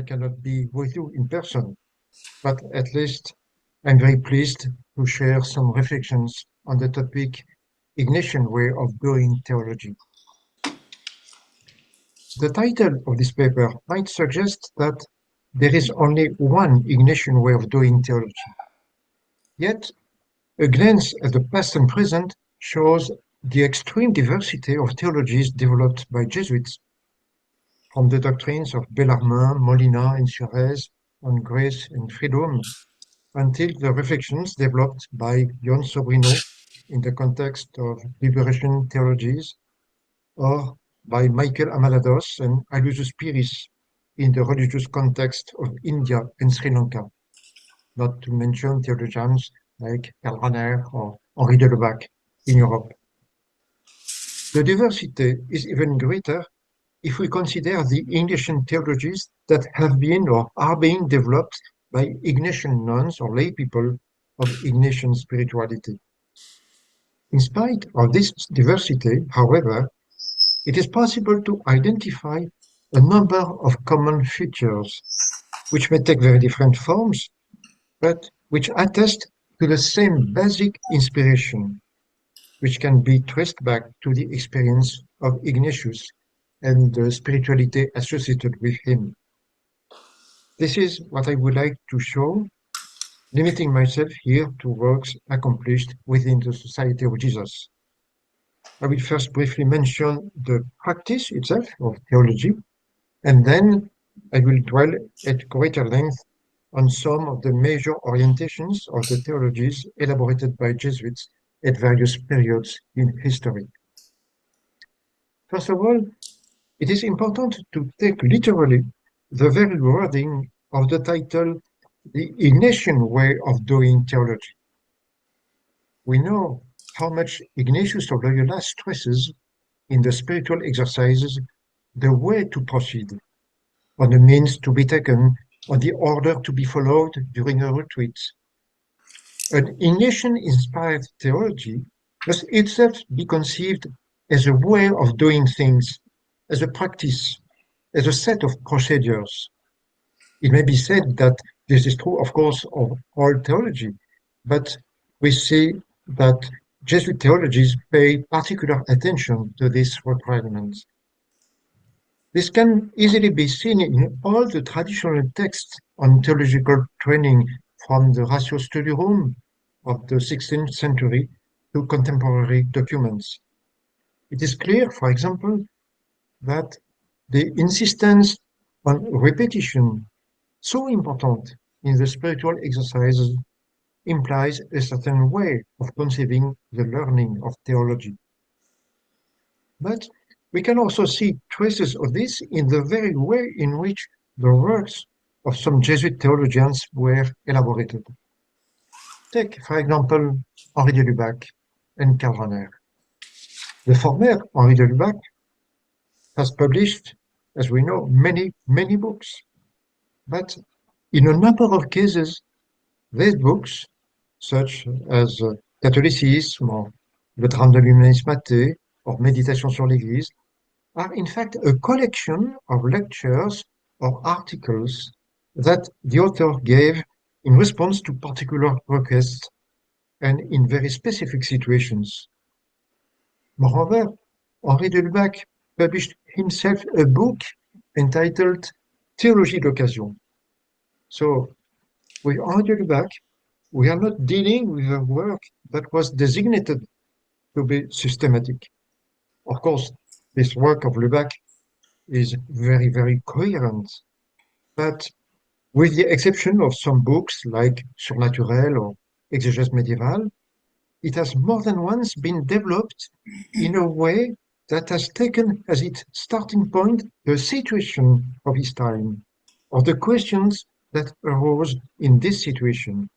I cannot be with you in person, but at least I'm very pleased to share some reflections on the topic Ignatian way of doing theology. The title of this paper might suggest that there is only one Ignatian way of doing theology. Yet, a glance at the past and present shows the extreme diversity of theologies developed by Jesuits, from the doctrines of Bellarmine, Molina, and Suarez on grace and freedom, until the reflections developed by Jon Sobrino in the context of liberation theologies, or by Michael Amalados and Alusus Piris in the religious context of India and Sri Lanka, not to mention theologians like Karl Rahner or Henri de Lebac in Europe. The diversity is even greater if we consider the Ignatian theologies that have been or are being developed by Ignatian nuns or lay people of Ignatian spirituality. In spite of this diversity, however, it is possible to identify a number of common features, which may take very different forms, but which attest to the same basic inspiration, which can be traced back to the experience of Ignatius and the spirituality associated with him. This is what I would like to show, limiting myself here to works accomplished within the Society of Jesus. I will first briefly mention the practice itself of theology, and then I will dwell at greater length on some of the major orientations of the theologies elaborated by Jesuits at various periods in history. First of all, it is important to take literally the very wording of the title, The Ignatian Way of Doing Theology. We know how much Ignatius of Loyola stresses in the spiritual exercises the way to proceed, on the means to be taken, on the order to be followed during a retreat. An Ignatian-inspired theology must itself be conceived as a way of doing things, as a practice, as a set of procedures. It may be said that this is true, of course, of all theology, but we see that Jesuit theologies pay particular attention to these requirements. This can easily be seen in all the traditional texts on theological training, from the Ratio Studiorum of the 16th century to contemporary documents. It is clear, for example, that the insistence on repetition, so important in the spiritual exercises, implies a certain way of conceiving the learning of theology. But we can also see traces of this in the very way in which the works of some Jesuit theologians were elaborated. Take, for example, Henri de Lubac and Karl Rahner. The former, Henri de Lubac, has published, as we know, many books. But in a number of cases, these books, such as Catholicisme or Le Drame de l'Humanisme athée or Méditation sur l'Église, are in fact a collection of lectures or articles that the author gave in response to particular requests and in very specific situations. Moreover, Henri de Lubac published himself a book entitled Theologie d'occasion. So, with Henri de Lubac, we are not dealing with a work that was designated to be systematic. Of course, this work of Lubac is very coherent, but with the exception of some books like Surnaturel or Exégèse médiévale, it has more than once been developed in a way that has taken as its starting point the situation of his time, or the questions that arose in this situation.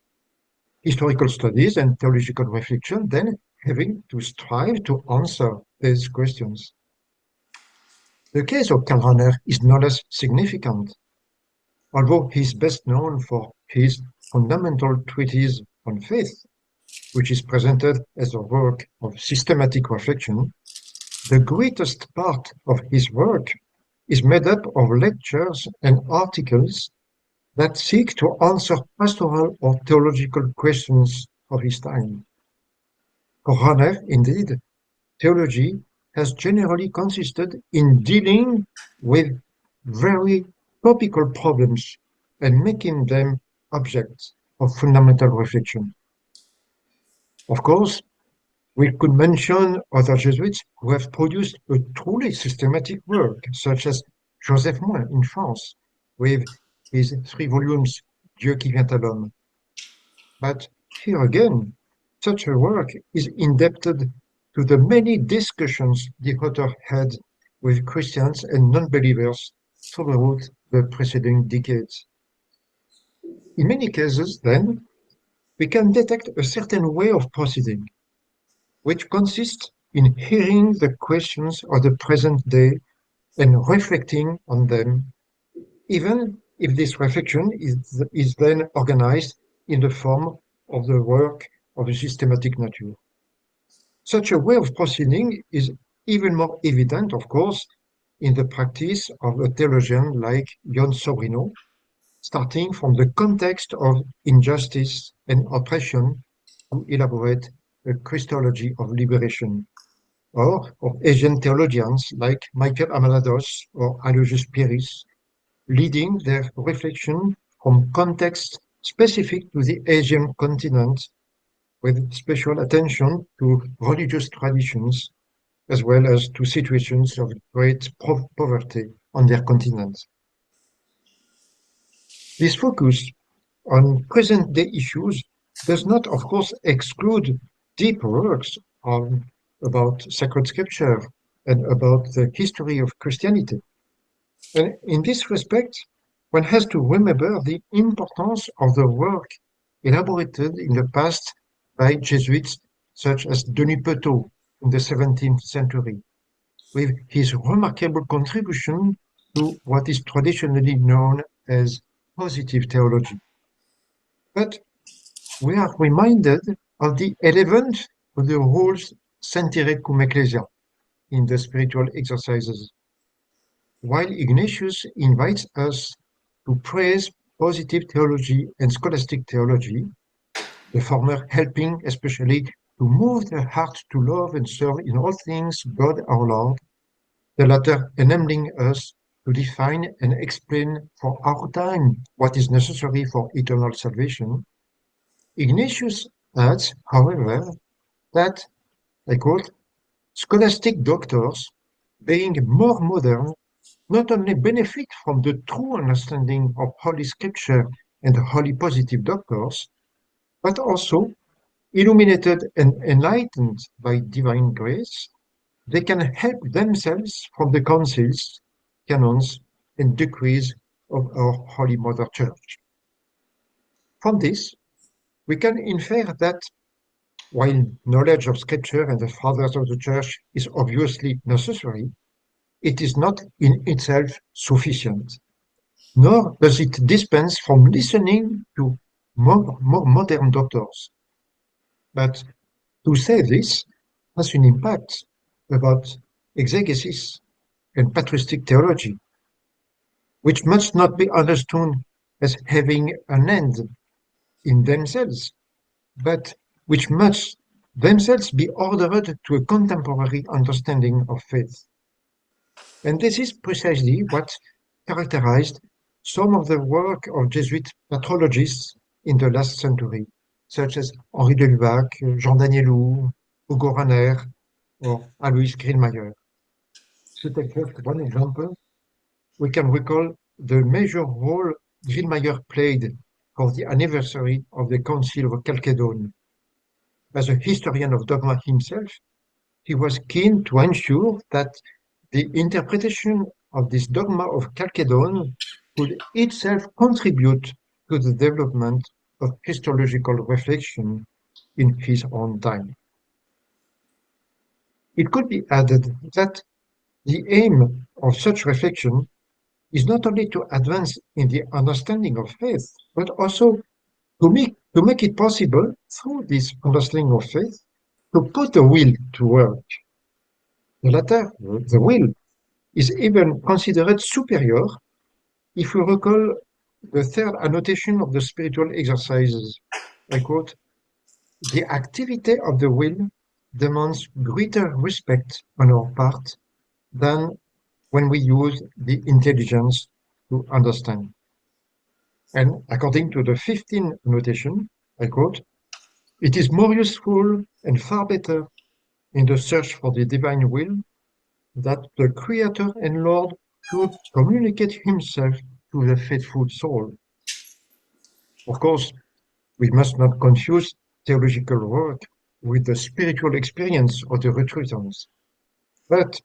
Historical studies and theological reflection then having to strive to answer these questions. The case of Karl Rahner is no less significant. Although he is best known for his fundamental treatise on faith, which is presented as a work of systematic reflection, the greatest part of his work is made up of lectures and articles that seek to answer pastoral or theological questions of his time. For Ranner, indeed, theology has generally consisted in dealing with very topical problems and making them objects of fundamental reflection. Of course, we could mention other Jesuits who have produced a truly systematic work, such as Joseph Moin in France, with his 3 volumes Dieu qui vient à l'homme. But here again, such a work is indebted to the many discussions the author had with Christians and non-believers throughout the preceding decades. In many cases, then, we can detect a certain way of proceeding, which consists in hearing the questions of the present day and reflecting on them, even if this reflection is then organized in the form of the work of a systematic nature. Such a way of proceeding is even more evident, of course, in the practice of a theologian like John Sobrino, starting from the context of injustice and oppression to elaborate a Christology of liberation, or of Asian theologians like Michael Amalados or Aloysius Pieris, leading their reflection from context specific to the Asian continent, with special attention to religious traditions as well as to situations of great poverty on their continent. This focus on present-day issues does not, of course, exclude deeper works about sacred scripture and about the history of Christianity. And in this respect, one has to remember the importance of the work elaborated in the past by Jesuits such as Denis Petot in the 17th century, with his remarkable contribution to what is traditionally known as positive theology. But we are reminded of the 11th of the rules Sentire cum Ecclesia in the spiritual exercises. While Ignatius invites us to praise positive theology and scholastic theology, the former helping especially to move the heart to love and serve in all things God our Lord, the latter enabling us to define and explain for our time what is necessary for eternal salvation. Ignatius adds, however, that, I quote, scholastic doctors, being more modern, not only benefit from the true understanding of Holy Scripture and holy positive doctors, but also, illuminated and enlightened by divine grace, they can help themselves from the councils, canons, and decrees of our Holy Mother Church. From this, we can infer that while knowledge of Scripture and the Fathers of the Church is obviously necessary, it is not in itself sufficient, nor does it dispense from listening to more modern doctors. But to say this has an impact about exegesis and patristic theology, which must not be understood as having an end in themselves, but which must themselves be ordered to a contemporary understanding of faith. And this is precisely what characterized some of the work of Jesuit patrologists in the last century, such as Henri de Lubac, Jean Danielou, Hugo Ranner, or Alois Grillmayer. To take just one example, we can recall the major role Grillmayer played for the anniversary of the Council of Chalcedon. As a historian of dogma himself, he was keen to ensure that the interpretation of this dogma of Chalcedon could itself contribute to the development of Christological reflection in his own time. It could be added that the aim of such reflection is not only to advance in the understanding of faith, but also to make it possible, through this understanding of faith, to put the will to work. The latter, the will, is even considered superior if we recall the third annotation of the spiritual exercises. I quote, "The activity of the will demands greater respect on our part than when we use the intelligence to understand." And according to the 15th annotation, I quote, "It is more useful and far better in the search for the divine will that the Creator and Lord should communicate himself to the faithful soul." Of course, we must not confuse theological work with the spiritual experience of the retreatants. But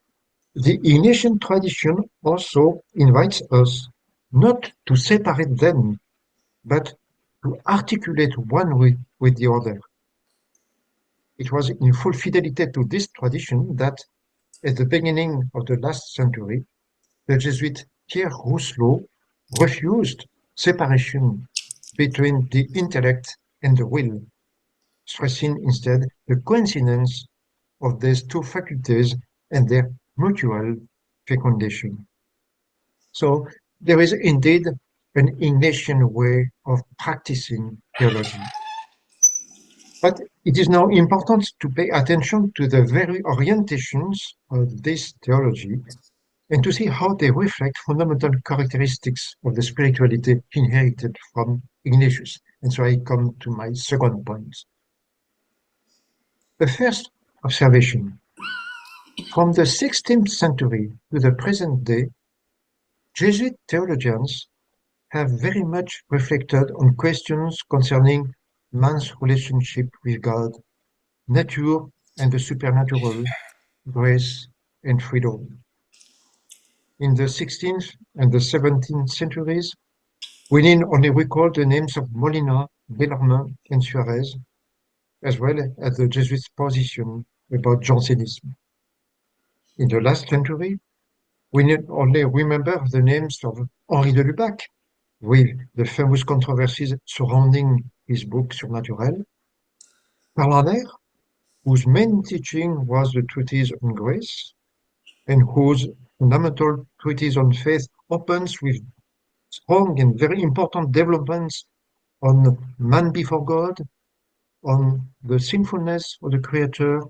the Ignatian tradition also invites us not to separate them, but to articulate one with the other. It was in full fidelity to this tradition that, at the beginning of the last century, the Jesuit Pierre Rousselot refused separation between the intellect and the will, stressing instead the coincidence of these two faculties and their mutual fecundation. So there is indeed an Ignatian way of practicing theology. But it is now important to pay attention to the very orientations of this theology and to see how they reflect fundamental characteristics of the spirituality inherited from Ignatius. And so I come to my second point. The first observation. From the 16th century to the present day, Jesuit theologians have very much reflected on questions concerning man's relationship with God, nature and the supernatural, grace and freedom. In the 16th and the 17th centuries, we need only recall the names of Molina, Bellarmine, and Suarez, as well as the Jesuits' position about Jansenism. In the last century, we need only remember the names of Henri de Lubac, with the famous controversies surrounding his book Surnaturel, Karl Rahner, whose main teaching was the treatise on grace, and whose fundamental treatise on faith opens with strong and very important developments on man before God, on the sinfulness of the Creator,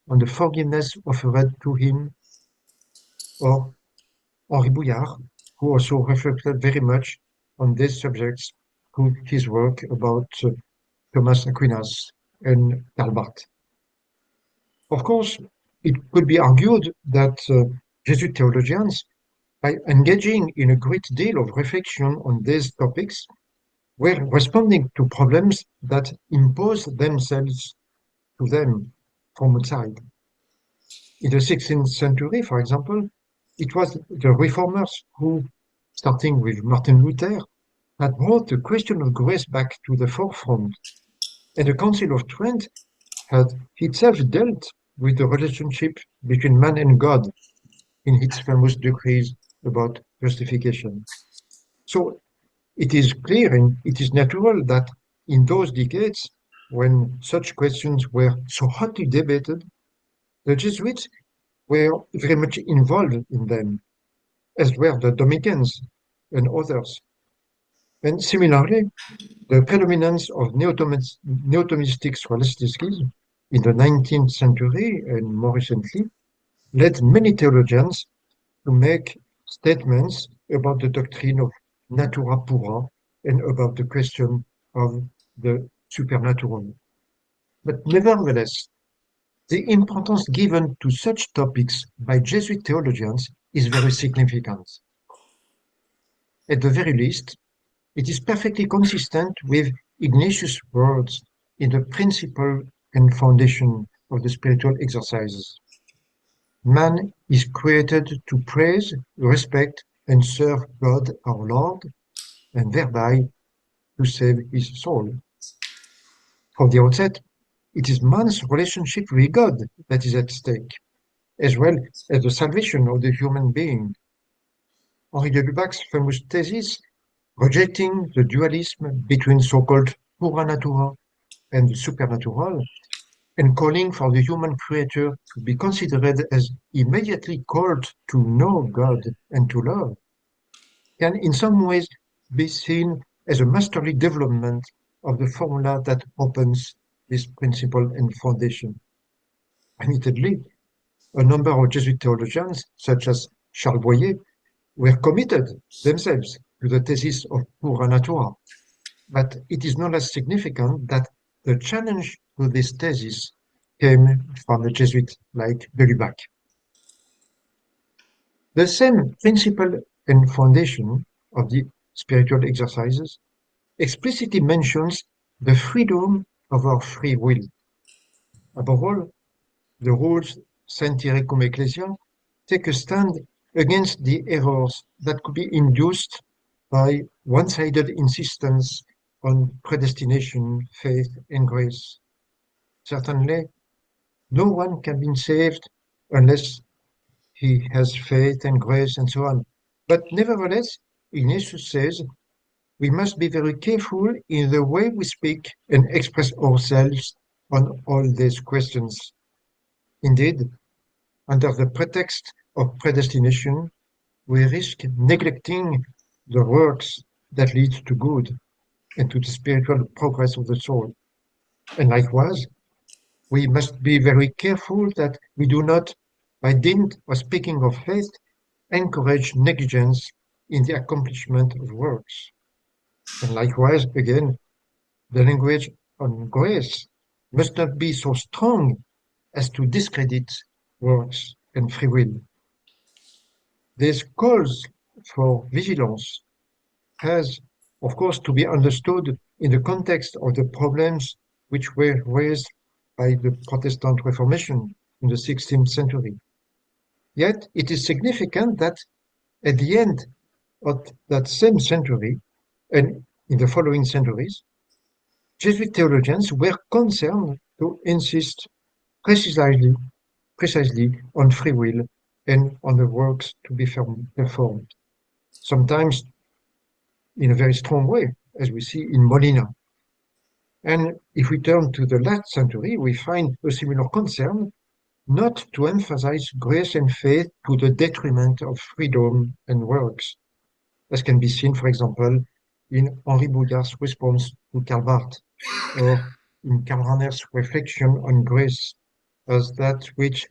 on the forgiveness offered to him, or Henri Bouillard, who also reflected very much on these subjects through his work about Thomas Aquinas and Karl Barth. Of course, it could be argued that Jesuit theologians, by engaging in a great deal of reflection on these topics, were responding to problems that impose themselves to them from outside. In the 16th century, for example, it was the reformers who, starting with Martin Luther, had brought the question of grace back to the forefront, and the Council of Trent had itself dealt with the relationship between man and God in its famous decrees about justification. So it is clear and it is natural that in those decades, when such questions were so hotly debated, the Jesuits were very much involved in them, as were the Dominicans and others. And similarly, the predominance of neo-Thomistic scholasticism in the 19th century and more recently led many theologians to make statements about the doctrine of natura pura and about the question of the supernatural. But nevertheless, the importance given to such topics by Jesuit theologians is very significant. At the very least, it is perfectly consistent with Ignatius' words in the principle and foundation of the spiritual exercises. Man is created to praise, respect, and serve God our Lord, and thereby to save his soul. From the outset, it is man's relationship with God that is at stake, as well as the salvation of the human being. Henri de Lubac's famous thesis, rejecting the dualism between so-called pura natura and the supernatural, and calling for the human creator to be considered as immediately called to know God and to love, can in some ways be seen as a masterly development of the formula that opens this principle and foundation. Admittedly, a number of Jesuit theologians, such as Charles Boyer, were committed themselves to the thesis of pura natura, but it is no less significant that the challenge to this thesis came from a Jesuit like de Lubac. The same principle and foundation of the spiritual exercises explicitly mentions the freedom of our free will. Above all, the rules Sentire cum Ecclesia take a stand against the errors that could be induced by one-sided insistence on predestination, faith, and grace. Certainly, no one can be saved unless he has faith and grace and so on. But nevertheless, Ignatius says we must be very careful in the way we speak and express ourselves on all these questions. Indeed, under the pretext of predestination, we risk neglecting the works that lead to good and to the spiritual progress of the soul. And likewise, we must be very careful that we do not, by dint of speaking of faith, encourage negligence in the accomplishment of works. And likewise, again, the language on grace must not be so strong as to discredit works and free will. This calls for vigilance has, of course, to be understood in the context of the problems which were raised by the Protestant Reformation in the 16th century. Yet it is significant that at the end of that same century and in the following centuries, Jesuit theologians were concerned to insist precisely, precisely on free will and on the works to be performed, sometimes in a very strong way, as we see in Molina. And if we turn to the last century, we find a similar concern not to emphasize grace and faith to the detriment of freedom and works, as can be seen, for example, in Henri Bouillard's response to Karl Barth, or in Karl Rahner's reflection on grace as that which,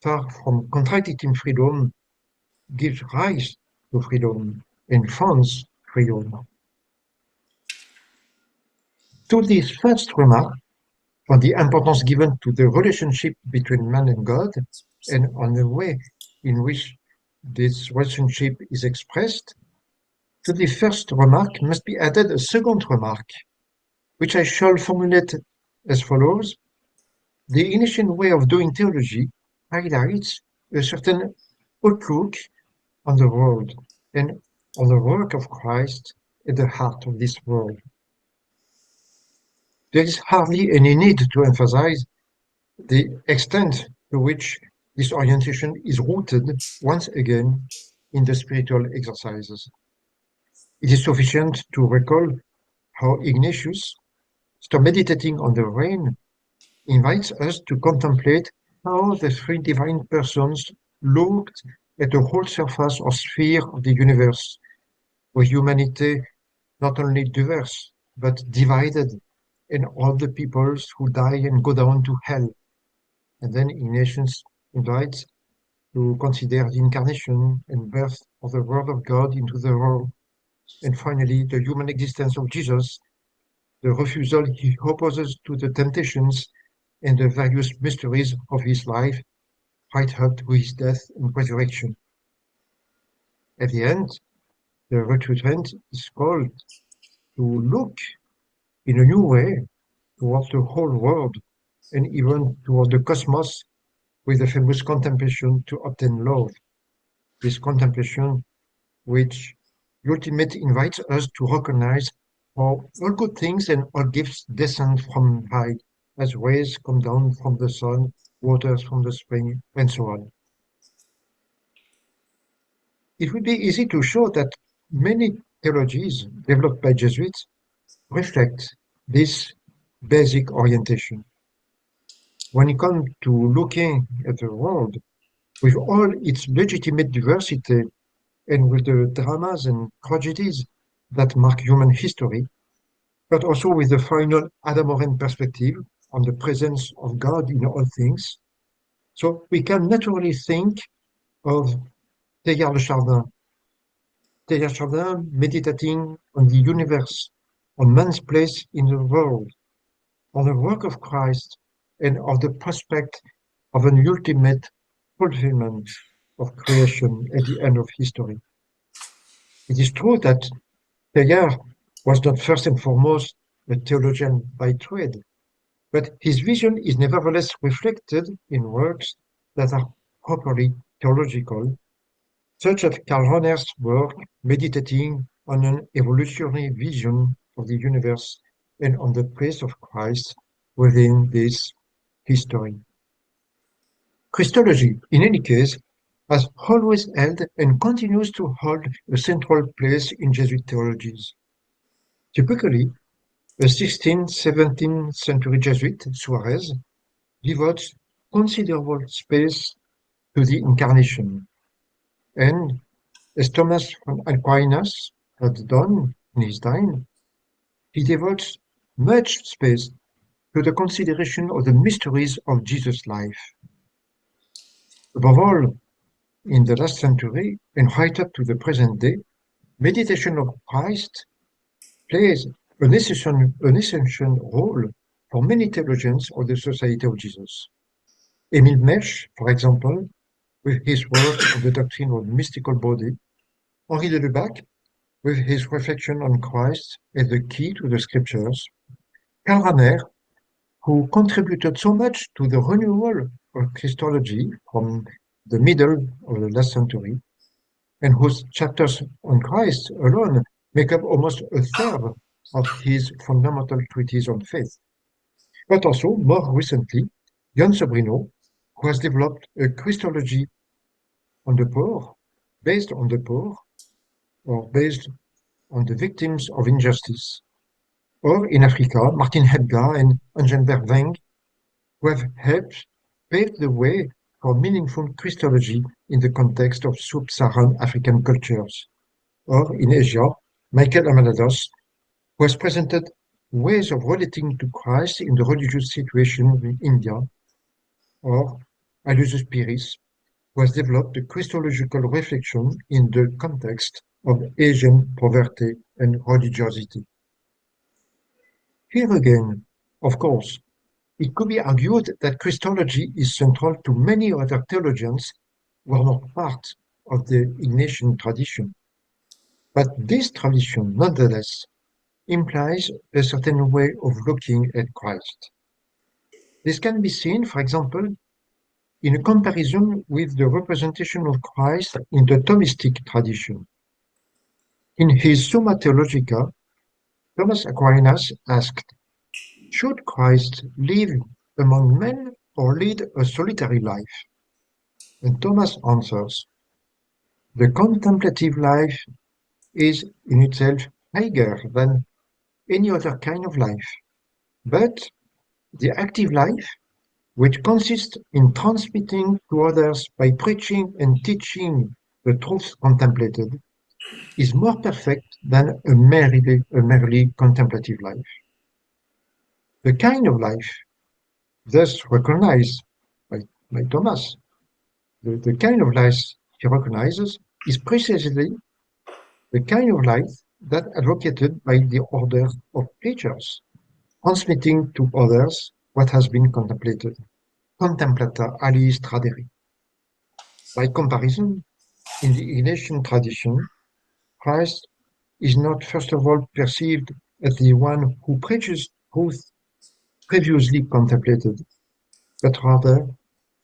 far from contradicting freedom, gives rise to freedom and funds freedom. To this first remark on the importance given to the relationship between man and God and on the way in which this relationship is expressed, to the first remark must be added a second remark, which I shall formulate as follows. The Ignatian way of doing theology highlights a certain outlook on the world and on the work of Christ at the heart of this world. There is hardly any need to emphasize the extent to which this orientation is rooted once again in the spiritual exercises. It is sufficient to recall how Ignatius, after meditating on the rain, invites us to contemplate how the three divine persons looked at the whole surface or sphere of the universe, where humanity not only diverse, but divided, and all the peoples who die and go down to hell. And then Ignatius invites to consider the incarnation and birth of the Word of God into the world, and finally the human existence of Jesus, the refusal he opposes to the temptations and the various mysteries of his life, right up to his death and resurrection. At the end, the recruitant is called to look in a new way towards the whole world and even toward the cosmos with the famous contemplation to obtain love. This contemplation which ultimately invites us to recognize how all good things and all gifts descend from high, as rays come down from the sun, waters from the spring, and so on. It would be easy to show that many theologies developed by Jesuits reflect this basic orientation. when it comes to looking at the world with all its legitimate diversity and with the dramas and tragedies that mark human history, but also with the final Adamoran perspective on the presence of God in all things. So we can naturally think of Teilhard de Chardin, Teilhard Chardin meditating on the universe, on man's place in the world, on the work of Christ, and of the prospect of an ultimate fulfillment of creation at the end of history. It is true that Teilhard was not first and foremost a theologian by trade, but his vision is nevertheless reflected in works that are properly theological, such as Karl Rahner's work meditating on an evolutionary vision of the universe and on the place of Christ within this history. Christology, in any case, has always held and continues to hold a central place in Jesuit theologies. Typically, a 16th-17th century Jesuit, Suarez, devotes considerable space to the Incarnation, and as Thomas from Aquinas had done in his time, he devotes much space to the consideration of the mysteries of Jesus' life. Above all, in the last century, and right up to the present day, meditation of Christ plays an essential role for many theologians of the Society of Jesus. Emile Mèche, for example, with his work on the doctrine of the mystical body, Henri de Lubac, with his reflection on Christ as the key to the scriptures, Karl Rahner, who contributed so much to the renewal of Christology from the middle of the last century, and whose chapters on Christ alone make up almost a third of his fundamental treatise on faith. But also, more recently, Jan Sobrino, who has developed a Christology on the poor, based on the poor, or based on the victims of injustice. Or in Africa, Martin Hebga and Engelbert Weng, who have helped pave the way for meaningful Christology in the context of sub-Saharan African cultures. Or in Asia, Michael Amalados, who has presented ways of relating to Christ in the religious situation in India. Or Alusus Piris, who has developed a Christological reflection in the context of Asian poverty and religiosity. Here again, of course, it could be argued that Christology is central to many other theologians who are not part of the Ignatian tradition. But this tradition, nonetheless, implies a certain way of looking at Christ. This can be seen, for example, in a comparison with the representation of Christ in the Thomistic tradition. In his Summa Theologica, Thomas Aquinas asked, should Christ live among men or lead a solitary life? And Thomas answers, the contemplative life is in itself higher than any other kind of life, but the active life, which consists in transmitting to others by preaching and teaching the truths contemplated, is more perfect than a merely contemplative life. The kind of life thus recognized by Thomas, the kind of life he recognizes is precisely the kind of life that advocated by the order of preachers, transmitting to others what has been contemplated. Contemplata aliis tradere. By comparison, in the Ignatian tradition, Christ is not first of all perceived as the one who preaches truth previously contemplated, but rather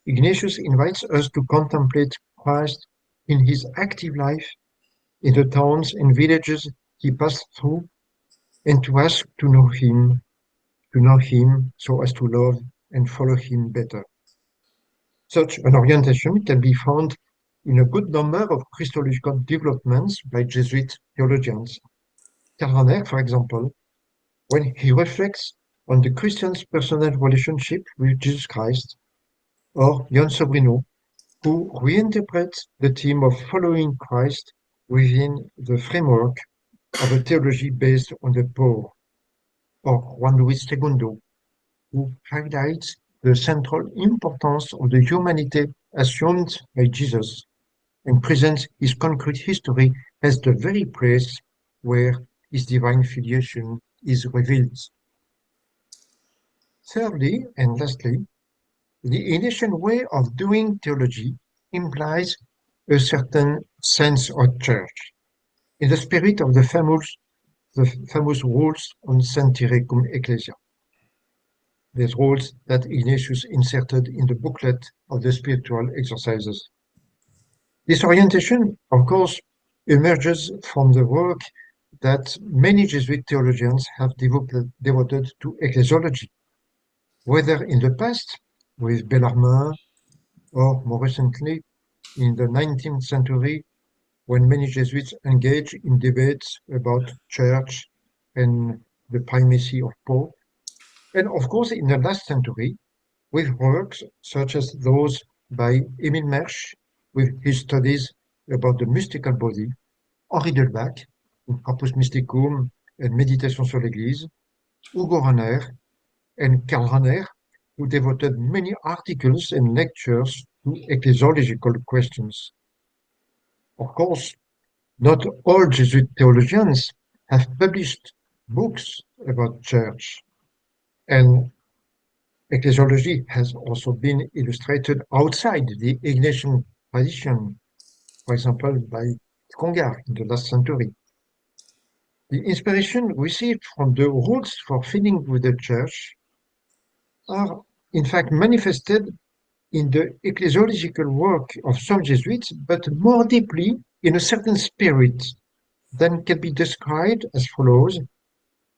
Ignatius invites us to contemplate Christ in his active life, in the towns and villages he passed through, and to ask to know him so as to love and follow him better. Such an orientation can be found in a good number of Christological developments by Jesuit theologians. Karl Rahner, for example, when he reflects on the Christian's personal relationship with Jesus Christ, or Jan Sobrino, who reinterprets the theme of following Christ within the framework of a theology based on the poor, or Juan Luis II, who highlights the central importance of the humanity assumed by Jesus and presents his concrete history as the very place where his divine filiation is revealed. Thirdly, and lastly, the Ignatian way of doing theology implies a certain sense of church, in the spirit of the famous rules on Centire cum Ecclesia. These rules that Ignatius inserted in the booklet of the spiritual exercises. This orientation, of course, emerges from the work that many Jesuit theologians have devoted to ecclesiology, whether in the past with Bellarmine or more recently in the 19th century when many Jesuits engaged in debates about church and the primacy of Pope, and of course in the last century with works such as those by Émile Mersch with his studies about the mystical body, Henri Delbach in Corpus Mysticum and Méditation sur l'Église, Hugo Ranner and Karl Rahner, who devoted many articles and lectures to ecclesiological questions. Of course, not all Jesuit theologians have published books about church, and ecclesiology has also been illustrated outside the Ignatian tradition, for example, by Congar in the last century. The inspiration received from the rules for filling with the church are in fact manifested in the ecclesiological work of some Jesuits, but more deeply in a certain spirit than can be described as follows: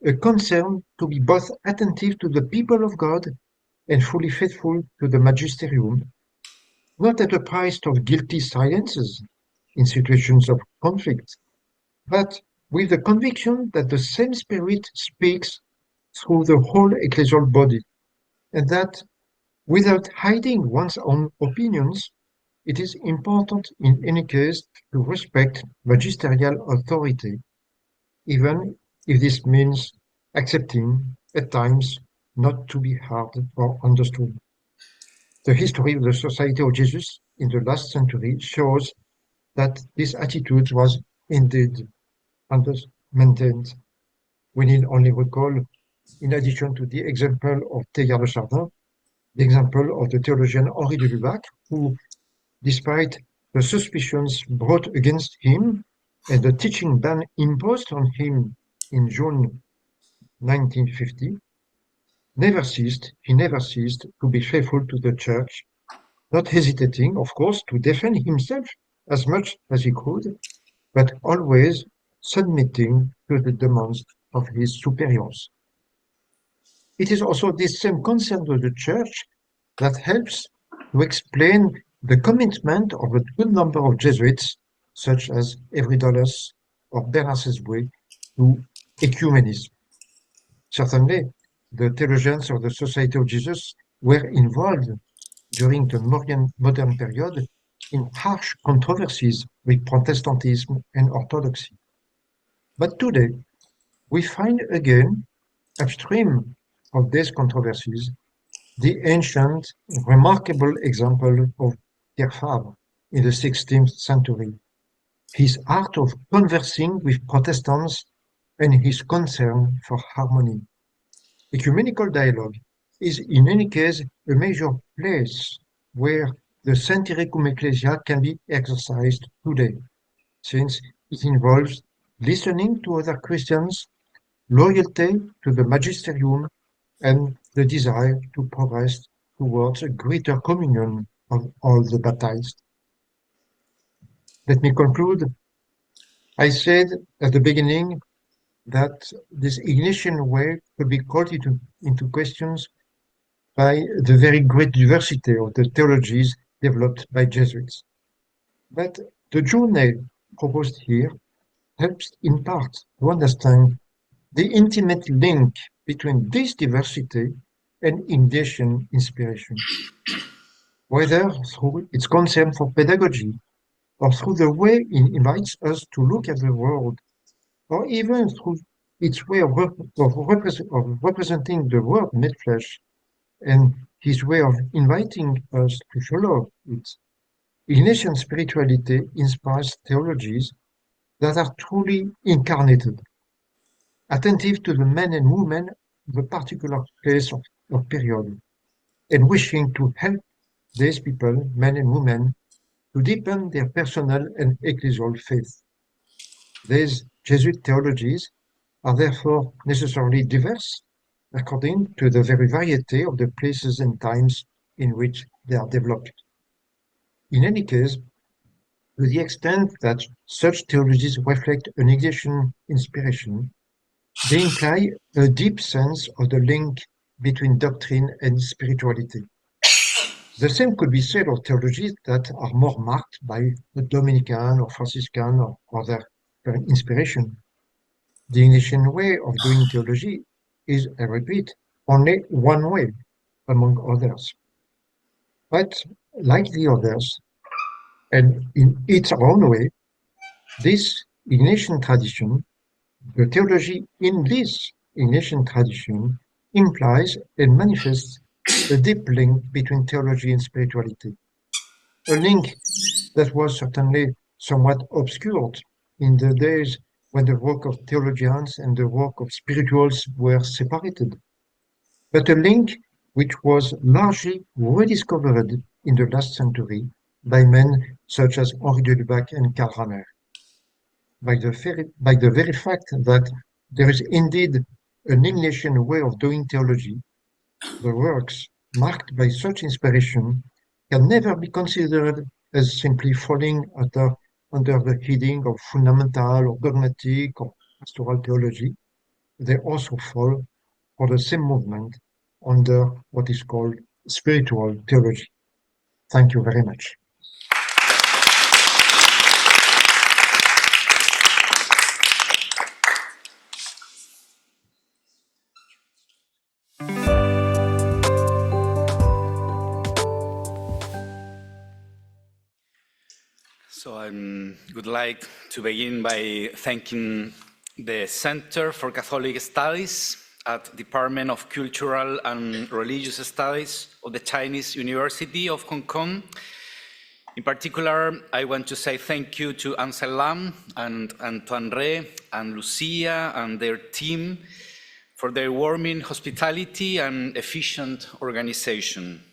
a concern to be both attentive to the people of God and fully faithful to the magisterium, not at the price of guilty silences in situations of conflict, but with the conviction that the same Spirit speaks through the whole ecclesial body, and that without hiding one's own opinions, it is important in any case to respect magisterial authority, even if this means accepting, at times, not to be heard or understood. The history of the Society of Jesus in the last century shows that this attitude was indeed maintained. We need only recall, in addition to the example of Teilhard de Chardin, the example of the theologian Henri de Lubac, who, despite the suspicions brought against him and the teaching ban imposed on him in June 1950, he never ceased to be faithful to the Church, not hesitating, of course, to defend himself as much as he could, but always submitting to the demands of his superiors. It is also this same concern of the Church that helps to explain the commitment of a good number of Jesuits, such as Evridolus or Bernard Sesboué, to ecumenism. Certainly, the theologians of the Society of Jesus were involved during the modern period in harsh controversies with Protestantism and Orthodoxy. But today, we find again, upstream of these controversies, the ancient, remarkable example of Pierre Fabre in the 16th century, his art of conversing with Protestants and his concern for harmony. Ecumenical dialogue is in any case a major place where the Centire cum Ecclesia can be exercised today, since it involves listening to other Christians, loyalty to the magisterium, and the desire to progress towards a greater communion of all the baptized. Let me conclude. I said at the beginning that this Ignatian way could be called into questions by the very great diversity of the theologies developed by Jesuits. But the journey proposed here helps in part to understand the intimate link between this diversity and Ignatian inspiration, whether through its concern for pedagogy, or through the way it invites us to look at the world, or even through its way of representing the Word made flesh, and his way of inviting us to follow it. Ignatian spirituality inspires theologies that are truly incarnated, attentive to the men and women of a particular place or period, and wishing to help these people, men and women, to deepen their personal and ecclesial faith. These Jesuit theologies are therefore necessarily diverse according to the very variety of the places and times in which they are developed. In any case, to the extent that such theologies reflect an Ignatian inspiration, they imply a deep sense of the link between doctrine and spirituality. The same could be said of theologies that are more marked by the Dominican or Franciscan or other inspiration. The Ignatian way of doing theology is, I repeat, only one way among others. But like the others, and in its own way, this Ignatian tradition, the theology in this Ignatian tradition, implies and manifests a deep link between theology and spirituality, a link that was certainly somewhat obscured in the days when the work of theologians and the work of spirituals were separated, but a link which was largely rediscovered in the last century by men such as Henri de Lubac and Karl Rahner. By the very fact that there is indeed an Ignatian way of doing theology, the works marked by such inspiration can never be considered as simply falling under the heading of fundamental or dogmatic or pastoral theology. They also fall for the same movement under what is called spiritual theology. Thank you very much. So I would like to begin by thanking the Center for Catholic Studies at Department of Cultural and Religious Studies of the Chinese University of Hong Kong. In particular, I want to say thank you to Ansel Lam and Antoine Rey and Lucia and their team for their warming hospitality and efficient organization.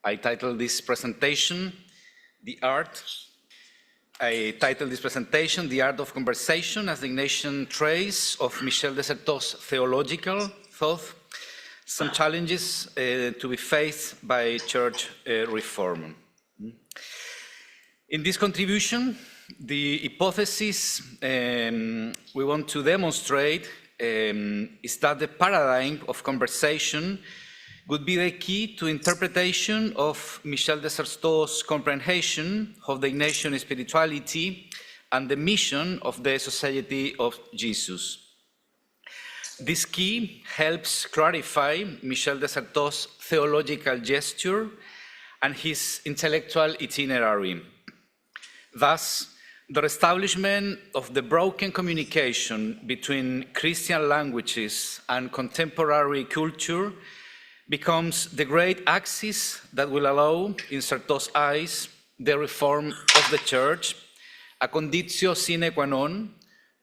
I titled this presentation, The Art of Conversation as the Ignatian Trace of Michel de Certeau's Theological Thought, Some Challenges to be Faced by Church Reform. In this contribution, the hypothesis we want to demonstrate is that the paradigm of conversation would be the key to interpretation of Michel de Certeau's comprehension of the Ignatian spirituality and the mission of the Society of Jesus. This key helps clarify Michel de Certeau's theological gesture and his intellectual itinerary. Thus, the establishment of the broken communication between Christian languages and contemporary culture becomes the great axis that will allow, in Certeau's eyes, the reform of the Church, a conditio sine qua non,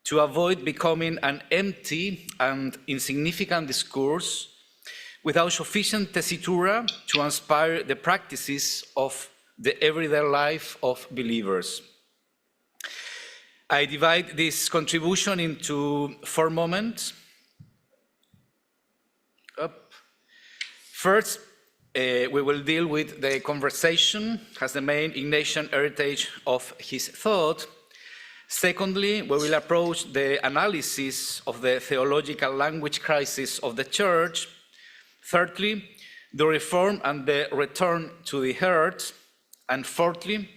to avoid becoming an empty and insignificant discourse without sufficient tessitura to inspire the practices of the everyday life of believers. I divide this contribution into 4 moments. First, we will deal with the conversation as the main Ignatian heritage of his thought. Secondly, we will approach the analysis of the theological language crisis of the Church. Thirdly, the reform and the return to the heart. And fourthly,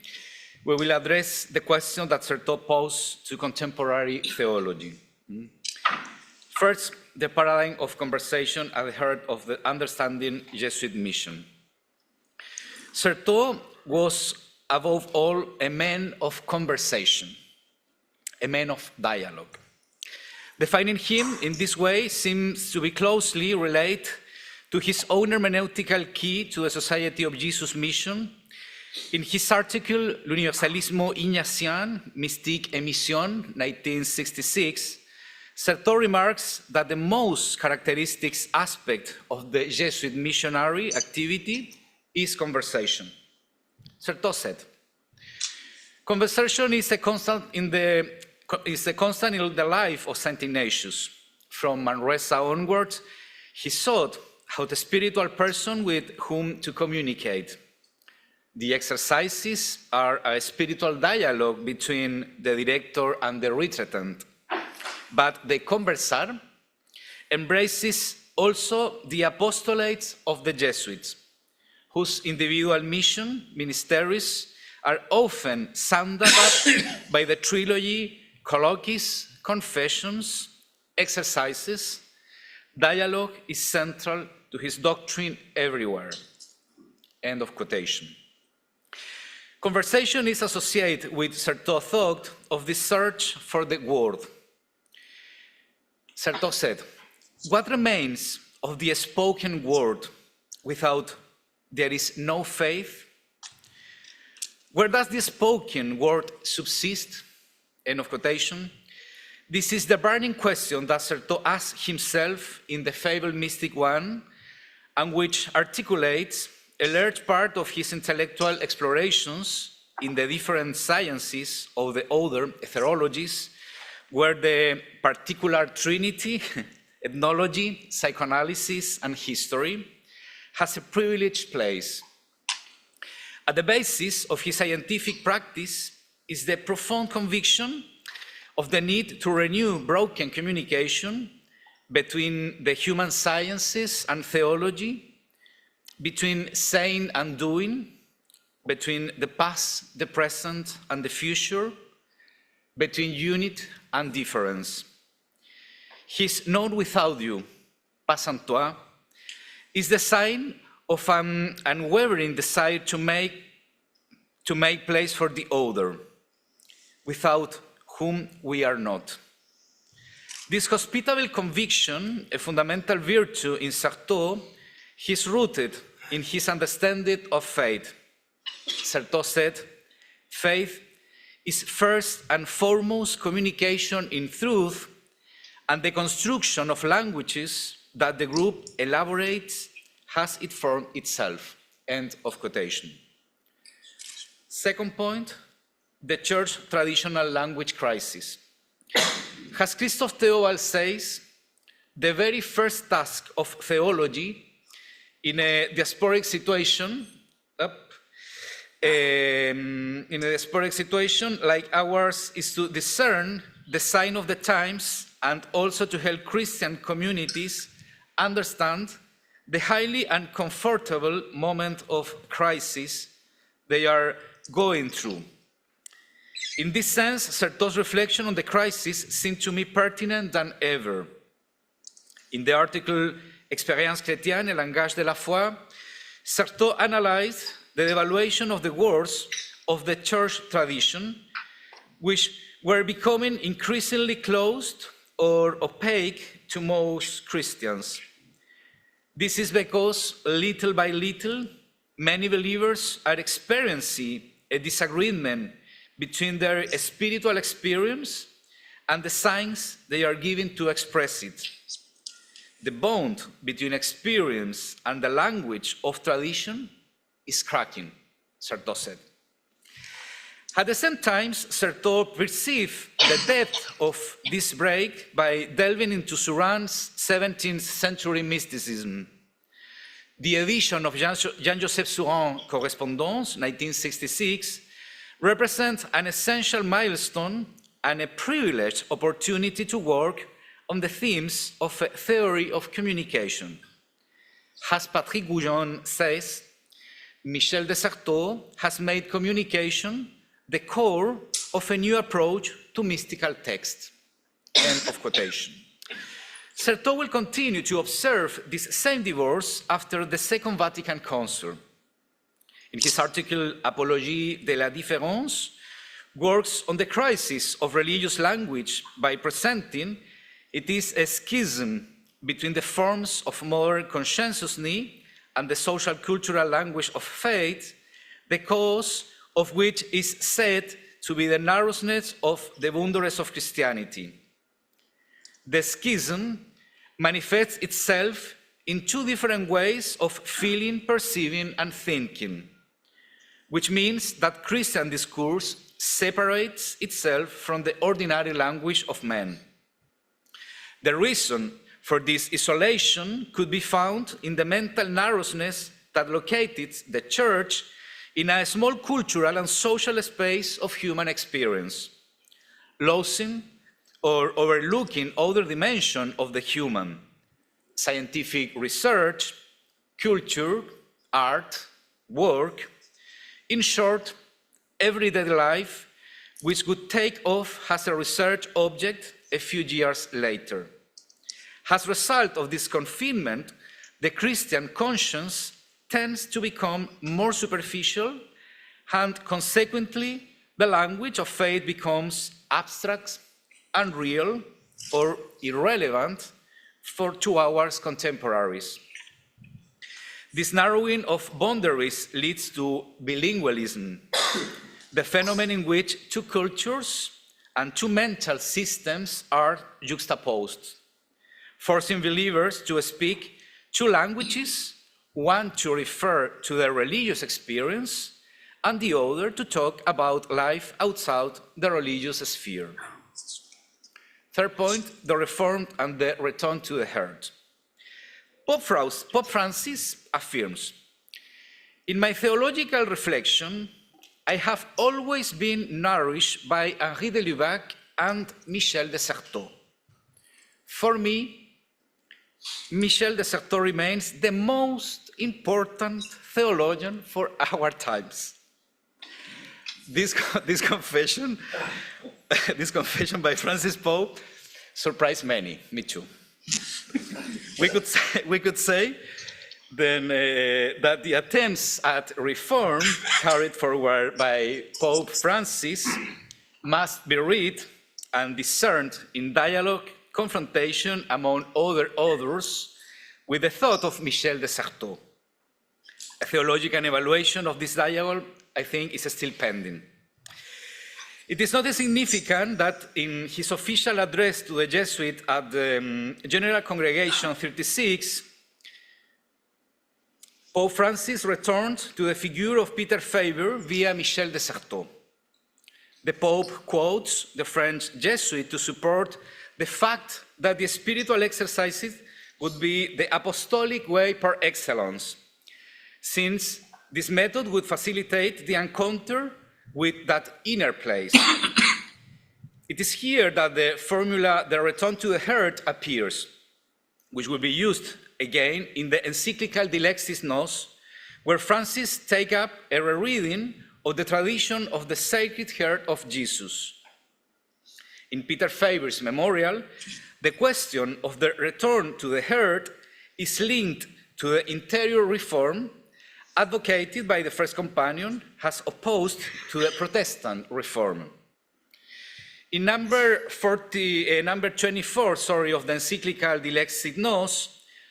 we will address the question that Certeau posed to contemporary theology. First, the paradigm of conversation at the heart of the understanding Jesuit mission. Certeau was, above all, a man of conversation, a man of dialogue. Defining him in this way seems to be closely related to his own hermeneutical key to the Society of Jesus mission. In his article, L'universalisme Ignatian, Mystique et Mission, 1966, Certeau remarks that the most characteristic aspect of the Jesuit missionary activity is conversation. Certeau said, conversation is a constant in the life of Saint Ignatius. From Manresa onwards, he sought how the spiritual person with whom to communicate. The exercises are a spiritual dialogue between the director and the retreatant. But the conversar embraces also the apostolates of the Jesuits, whose individual ministeries are often summed up by the trilogy, colloquies, confessions, exercises. Dialogue is central to his doctrine everywhere. End of quotation. Conversation is associated with Certeau's thought of the search for the word. Certeau said, what remains of the spoken word without there is no faith? Where does the spoken word subsist? End of quotation. This is the burning question that Certeau asked himself in the Fable Mystic One, and which articulates a large part of his intellectual explorations in the different sciences of the other theologies, where the particular trinity, ethnology, psychoanalysis, and history, has a privileged place. At the basis of his scientific practice is the profound conviction of the need to renew broken communication between the human sciences and theology, between saying and doing, between the past, the present, and the future, between unity and difference. His not without you, pas sans toi, is the sign of an unwavering desire to make place for the other, without whom we are not. This hospitable conviction, a fundamental virtue in Certeau, is rooted in his understanding of faith. Certeau said, faith is first and foremost communication in truth and the construction of languages that the group elaborates as it formed itself. End of quotation. Second point, the church traditional language crisis. As Christophe Theobald says, the very first task of theology in a diasporic situation, like ours, is to discern the sign of the times and also to help Christian communities understand the highly uncomfortable moment of crisis they are going through. In this sense, Certeau's reflection on the crisis seemed to me pertinent than ever. In the article Expérience chrétienne et langage de la foi, Certeau analyzed the devaluation of the words of the church tradition, which were becoming increasingly closed or opaque to most Christians. This is because, little by little, many believers are experiencing a disagreement between their spiritual experience and the signs they are given to express it. The bond between experience and the language of tradition is cracking, Certeau said. At the same time, Certeau perceived the depth of this break by delving into Seurat's 17th century mysticism. The edition of Jean-Joseph Seurat Correspondance, 1966, represents an essential milestone and a privileged opportunity to work on the themes of a theory of communication. As Patrick Goujon says, Michel de Certeau has made communication the core of a new approach to mystical text. End of quotation. Certeau will continue to observe this same divorce after the Second Vatican Council. In his article Apologie de la Différence, works on the crisis of religious language by presenting it is a schism between the forms of modern conscientiousness and the social cultural language of faith, the cause of which is said to be the narrowness of the boundaries of Christianity. The schism manifests itself in two different ways of feeling, perceiving, and thinking, which means that Christian discourse separates itself from the ordinary language of men. The reason for this isolation could be found in the mental narrowness that located the Church in a small cultural and social space of human experience, losing or overlooking other dimensions of the human: scientific research, culture, art, work, in short, everyday life, which would take off as a research object a few years later. As a result of this confinement, the Christian conscience tends to become more superficial, and consequently, the language of faith becomes abstract, unreal, or irrelevant to our contemporaries. This narrowing of boundaries leads to bilingualism, the phenomenon in which two cultures and two mental systems are juxtaposed, forcing believers to speak two languages, one to refer to their religious experience, and the other to talk about life outside the religious sphere. Third point, the reform and the return to the heart. Pope Francis affirms, "In my theological reflection, I have always been nourished by Henri de Lubac and Michel de Certeau. For me, Michel de Certeau remains the most important theologian for our times." This confession by Francis Pope surprised many, me too. We could say then that the attempts at reform carried forward by Pope Francis must be read and discerned in dialogue, confrontation, among other authors, with the thought of Michel de Certeau. A theological evaluation of this dialogue, I think, is still pending. It is not insignificant that in his official address to the Jesuit at the General Congregation 36, Pope Francis returned to the figure of Peter Faber via Michel de Certeau. The Pope quotes the French Jesuit to support the fact that the spiritual exercises would be the apostolic way par excellence, since this method would facilitate the encounter with that inner place. It is here that the formula, the return to the heart, appears, which will be used again in the encyclical Dilexis Nos, where Francis takes up a rereading of the tradition of the Sacred Heart of Jesus. In Peter Faber's memorial, the question of the return to the heart is linked to the interior reform advocated by the First Companion as opposed to the Protestant reform. In number 24 of the encyclical Dilexit Nos,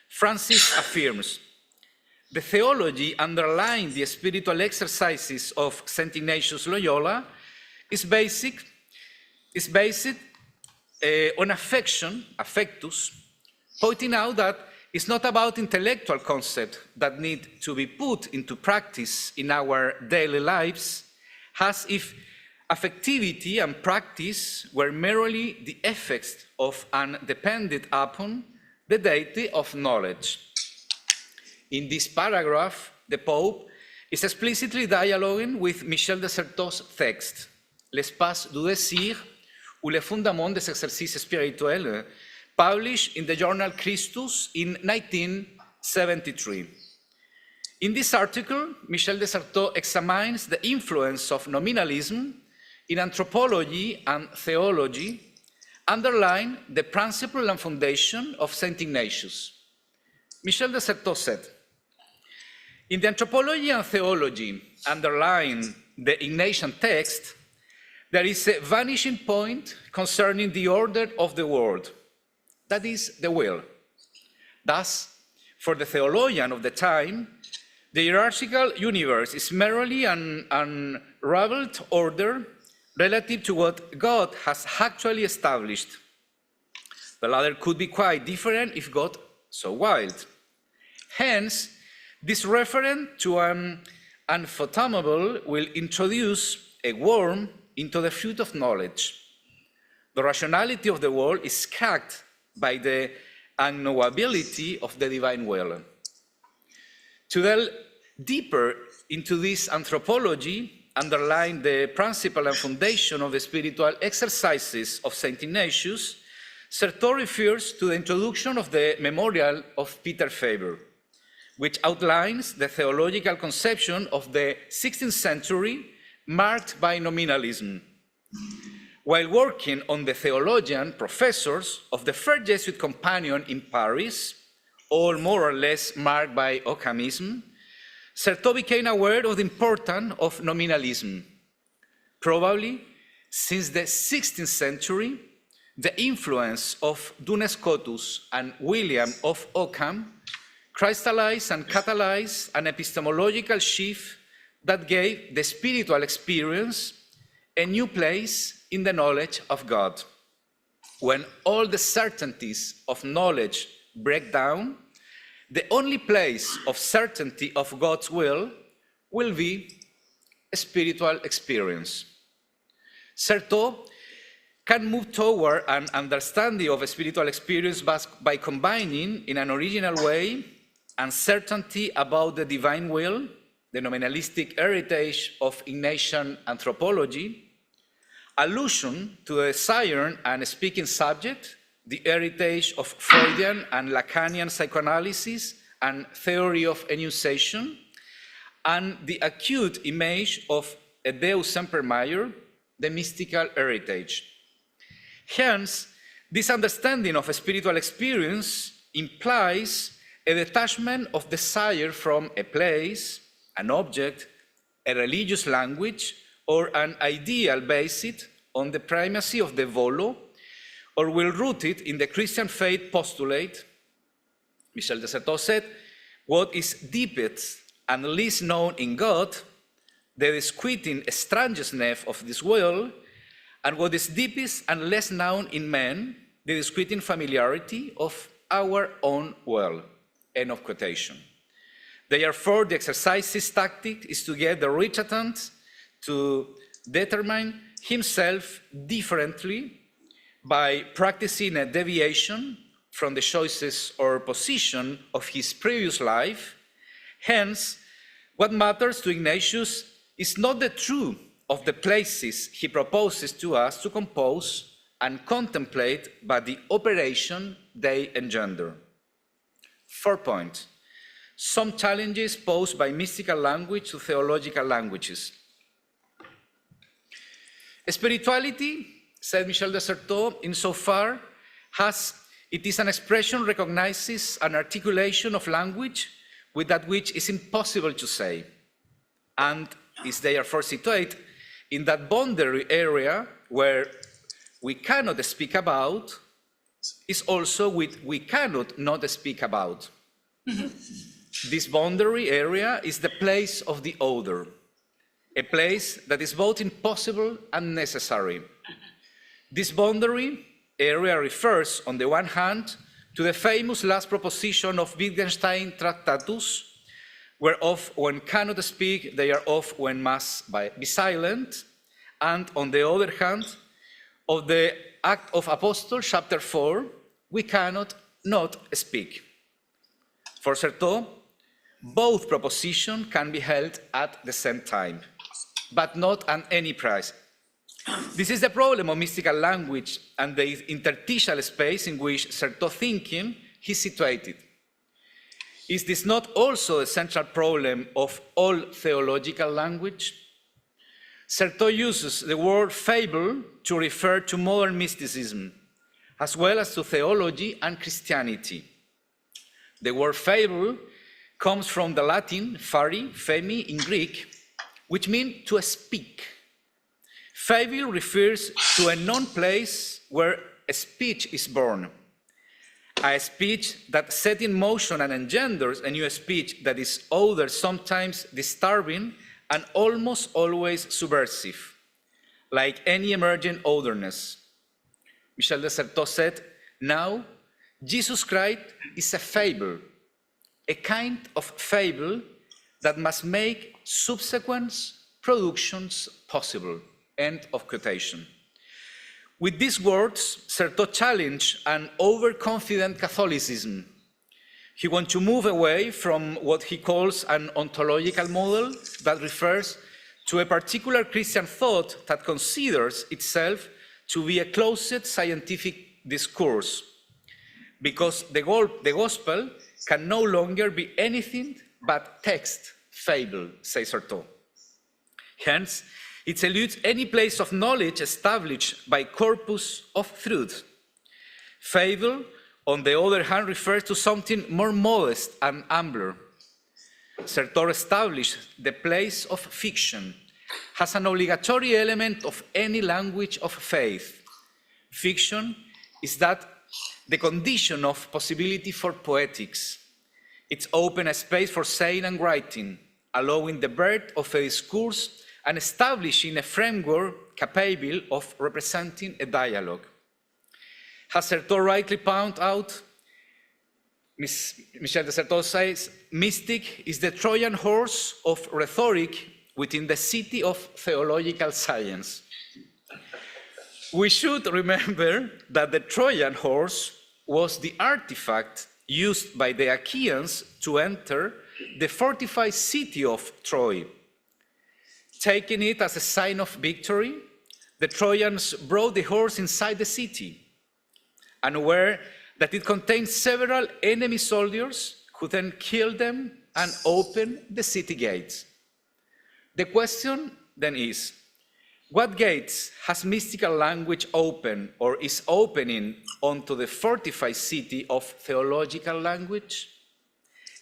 Francis affirms, "The theology underlying the spiritual exercises of St. Ignatius Loyola is based on affection, affectus, pointing out that it's not about intellectual concepts that need to be put into practice in our daily lives, as if affectivity and practice were merely the effects of and depended upon the deity of knowledge." In this paragraph, the Pope is explicitly dialoguing with Michel de Certeau's text, L'espace du désir ou les fondements des exercices spirituels, published in the journal Christus in 1973. In this article, Michel de Certeau examines the influence of nominalism in anthropology and theology underline the principle and foundation of Saint Ignatius. Michel de Certeau said, "In the Anthropology and Theology underlying the Ignatian text, there is a vanishing point concerning the order of the world, that is, the will. Thus, for the theologian of the time, the hierarchical universe is merely an unraveled order relative to what God has actually established. The latter could be quite different if God so willed. Hence, this reference to an unfathomable will introduce a worm into the fruit of knowledge. The rationality of the world is cracked by the unknowability of the divine will." To delve deeper into this anthropology, underlying the principle and foundation of the spiritual exercises of Saint Ignatius, Certeau refers to the introduction of the memorial of Peter Faber, which outlines the theological conception of the 16th century marked by nominalism. While working on the theologian professors of the first Jesuit companion in Paris, all more or less marked by Ockhamism, Certeau became aware of the importance of nominalism. Probably, since the 16th century, the influence of Duns Scotus and William of Ockham crystallized and catalyzed an epistemological shift that gave the spiritual experience a new place in the knowledge of God. When all the certainties of knowledge break down, the only place of certainty of God's will be a spiritual experience. Certeau can move toward an understanding of a spiritual experience by combining, in an original way, uncertainty about the divine will, the nominalistic heritage of Ignatian anthropology, allusion to the desire and speaking subject, the heritage of Freudian and Lacanian psychoanalysis and theory of enunciation, and the acute image of a Deus semper maior, the mystical heritage. Hence, this understanding of a spiritual experience implies a detachment of desire from a place, an object, a religious language, or an ideal based on the primacy of the volo, or will root it in the Christian faith postulate. Michel de Certeau said, "What is deepest and least known in God, the disquieting strangeness of this will, and what is deepest and less known in men, the disquieting familiarity of our own will." End of quotation. Therefore, the exercise's tactic is to get the recitant to determine himself differently by practicing a deviation from the choices or position of his previous life. Hence, what matters to Ignatius is not the truth of the places he proposes to us to compose and contemplate, but the operation they engender. Fourth point, some challenges posed by mystical language to theological languages. Spirituality, said Michel de Certeau, insofar as it is an expression recognizes an articulation of language with that which is impossible to say, and is therefore situated in that boundary area where we cannot speak about, is also with we cannot not speak about. This boundary area is the place of the other, a place that is both impossible and necessary. This boundary area refers, on the one hand, to the famous last proposition of Wittgenstein Tractatus, whereof one cannot speak, thereof one must be silent, and on the other hand, of the Act of Apostles, chapter 4, we cannot not speak. For Certeau, both propositions can be held at the same time, but not at any price. This is the problem of mystical language and the interstitial space in which Certeau thinking is situated. Is this not also a central problem of all theological language? Certeau uses the word fable to refer to modern mysticism, as well as to theology and Christianity. The word fable comes from the Latin fari, femi in Greek, which means to speak. Fable refers to a known place where a speech is born, a speech that sets in motion and engenders a new speech that is either sometimes disturbing and almost always subversive, like any emergent otherness. Michel de Certeau said, "Now, Jesus Christ is a fable, a kind of fable that must make subsequent productions possible." End of quotation. With these words, Certeau challenged an overconfident Catholicism. He wants to move away from what he calls an ontological model that refers to a particular Christian thought that considers itself to be a closed scientific discourse, because the gospel can no longer be anything but text, fable, says Certeau. Hence, it eludes any place of knowledge established by corpus of truth. Fable, on the other hand, refers to something more modest and humbler. Certeau established the place of fiction as an obligatory element of any language of faith. Fiction is that the condition of possibility for poetics. It's open a space for saying and writing, allowing the birth of a discourse and establishing a framework capable of representing a dialogue. As Certeau rightly pointed out, Michel de Certeau says, mystic is the Trojan horse of rhetoric within the city of theological science. We should remember that the Trojan horse was the artifact used by the Achaeans to enter the fortified city of Troy. Taking it as a sign of victory, the Trojans brought the horse inside the city, unaware that it contained several enemy soldiers who then killed them and opened the city gates. The question then is, what gates has mystical language opened or is opening onto the fortified city of theological language?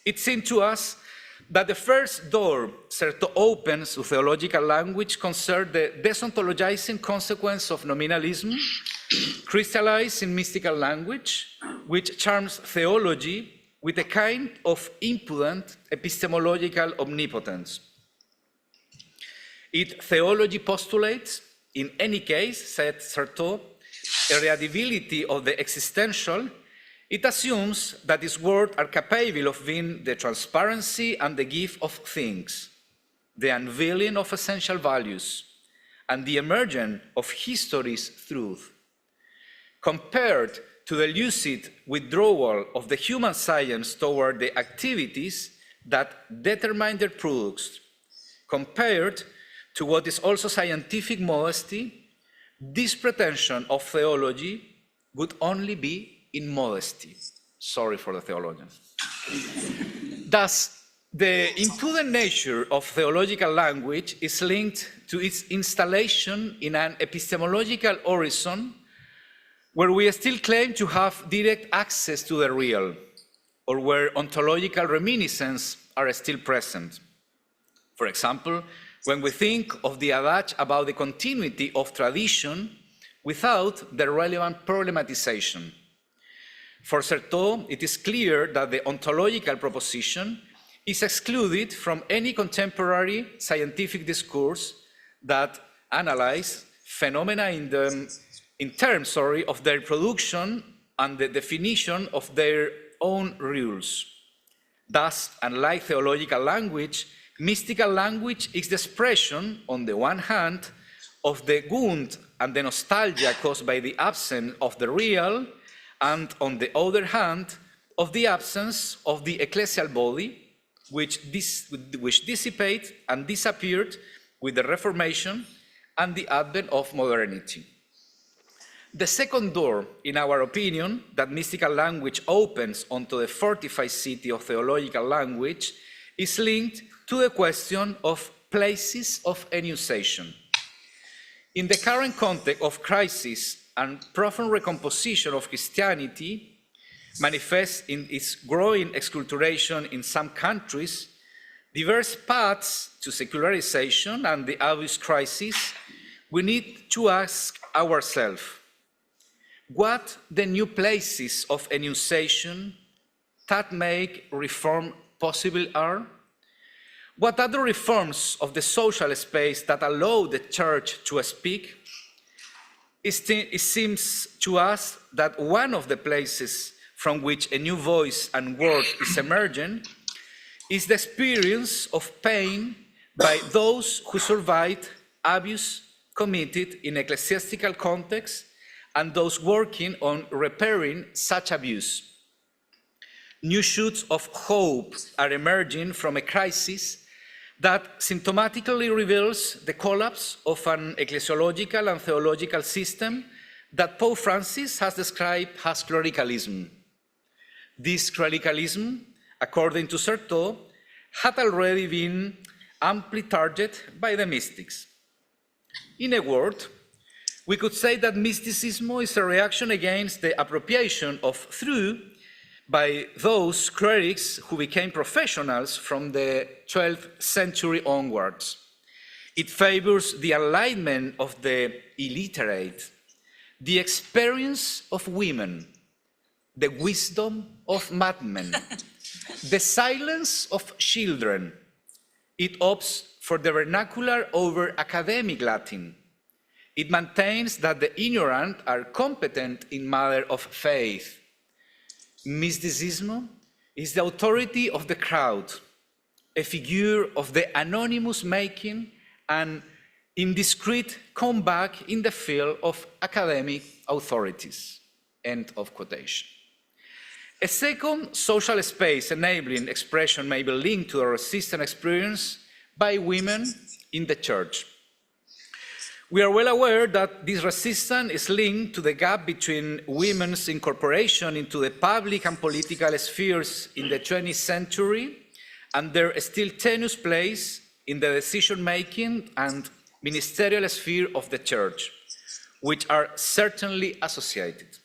It seems to us that the first door Certeau opens to theological language concerns the deontologizing consequence of nominalism, crystallized in mystical language, which charms theology with a kind of impudent epistemological omnipotence. Theology postulates, in any case, said Certeau, a readability of the existential. It assumes that these words are capable of being the transparency and the gift of things, the unveiling of essential values, and the emergence of history's truth. Compared to the lucid withdrawal of the human science toward the activities that determine their products, compared to what is also scientific modesty, this pretension of theology would only be in modesty. Sorry for the theologians. Thus, the impudent nature of theological language is linked to its installation in an epistemological horizon where we still claim to have direct access to the real, or where ontological reminiscences are still present. For example, when we think of the adage about the continuity of tradition without the relevant problematization. For Certeau, it is clear that the ontological proposition is excluded from any contemporary scientific discourse that analyzes phenomena in terms of their production and the definition of their own rules. Thus, unlike theological language, mystical language is the expression, on the one hand, of the wound and the nostalgia caused by the absence of the real, and on the other hand, of the absence of the ecclesial body, which dissipated and disappeared with the Reformation and the advent of modernity. The second door, in our opinion, that mystical language opens onto the fortified city of theological language is linked to the question of places of enunciation. In the current context of crisis and profound recomposition of Christianity, manifest in its growing exculturation in some countries, diverse paths to secularization and the obvious crisis, we need to ask ourselves, what the new places of enunciation that make reform possible are? What are the reforms of the social space that allow the Church to speak? It seems to us that one of the places from which a new voice and word is emerging is the experience of pain by those who survived abuse committed in ecclesiastical context and those working on repairing such abuse. New shoots of hope are emerging from a crisis that symptomatically reveals the collapse of an ecclesiological and theological system that Pope Francis has described as clericalism. This clericalism, according to Certeau, had already been amply targeted by the mystics. In a word, we could say that mysticism is a reaction against the appropriation of truth by those clerics who became professionals from the 12th century onwards. It favors the enlightenment of the illiterate, the experience of women, the wisdom of madmen, the silence of children. It opts for the vernacular over academic Latin. It maintains that the ignorant are competent in matter of faith. Mysticism is the authority of the crowd, a figure of the anonymous making and indiscreet comeback in the field of academic authorities. End of quotation. A second social space enabling expression may be linked to the resistance experience by women in the Church. We are well aware that this resistance is linked to the gap between women's incorporation into the public and political spheres in the 20th century and their still tenuous place in the decision-making and ministerial sphere of the Church, which are certainly associated.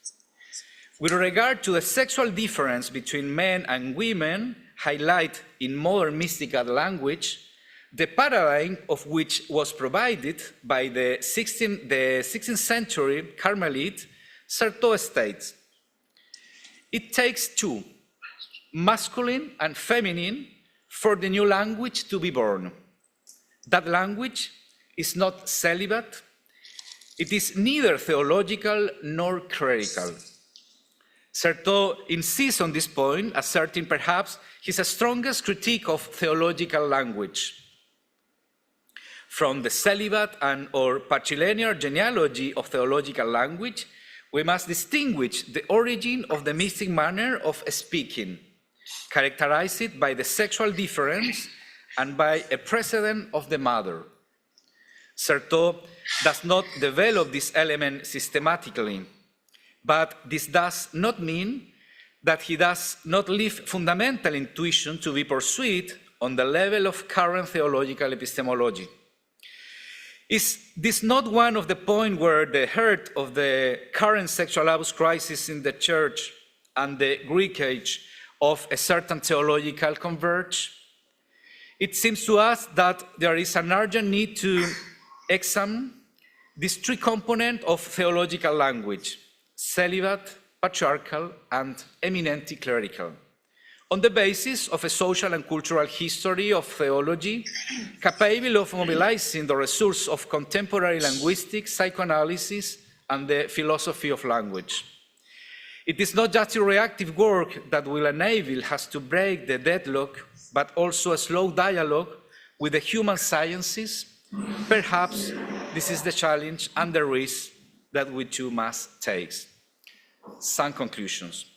With regard to the sexual difference between men and women, highlighted in modern mystical language, the paradigm of which was provided by the 16th century Carmelite, Certeau states, it takes two, masculine and feminine, for the new language to be born. That language is not celibate, it is neither theological nor clerical. Certeau insists on this point, asserting perhaps his strongest critique of theological language. From the celibate and or patrilineal genealogy of theological language, we must distinguish the origin of the mystic manner of speaking, characterized by the sexual difference and by a precedent of the mother. Certeau does not develop this element systematically, but this does not mean that he does not leave fundamental intuition to be pursued on the level of current theological epistemology. Is this not one of the points where the heart of the current sexual abuse crisis in the Church and the Greek age of a certain theological converge? It seems to us that there is an urgent need to examine these three components of theological language, celibate, patriarchal, and eminently clerical, on the basis of a social and cultural history of theology, capable of mobilizing the resource of contemporary linguistics, psychoanalysis, and the philosophy of language. It is not just a reactive work that will enable us to break the deadlock, but also a slow dialogue with the human sciences. Perhaps this is the challenge and the risk that we too must take. Some conclusions.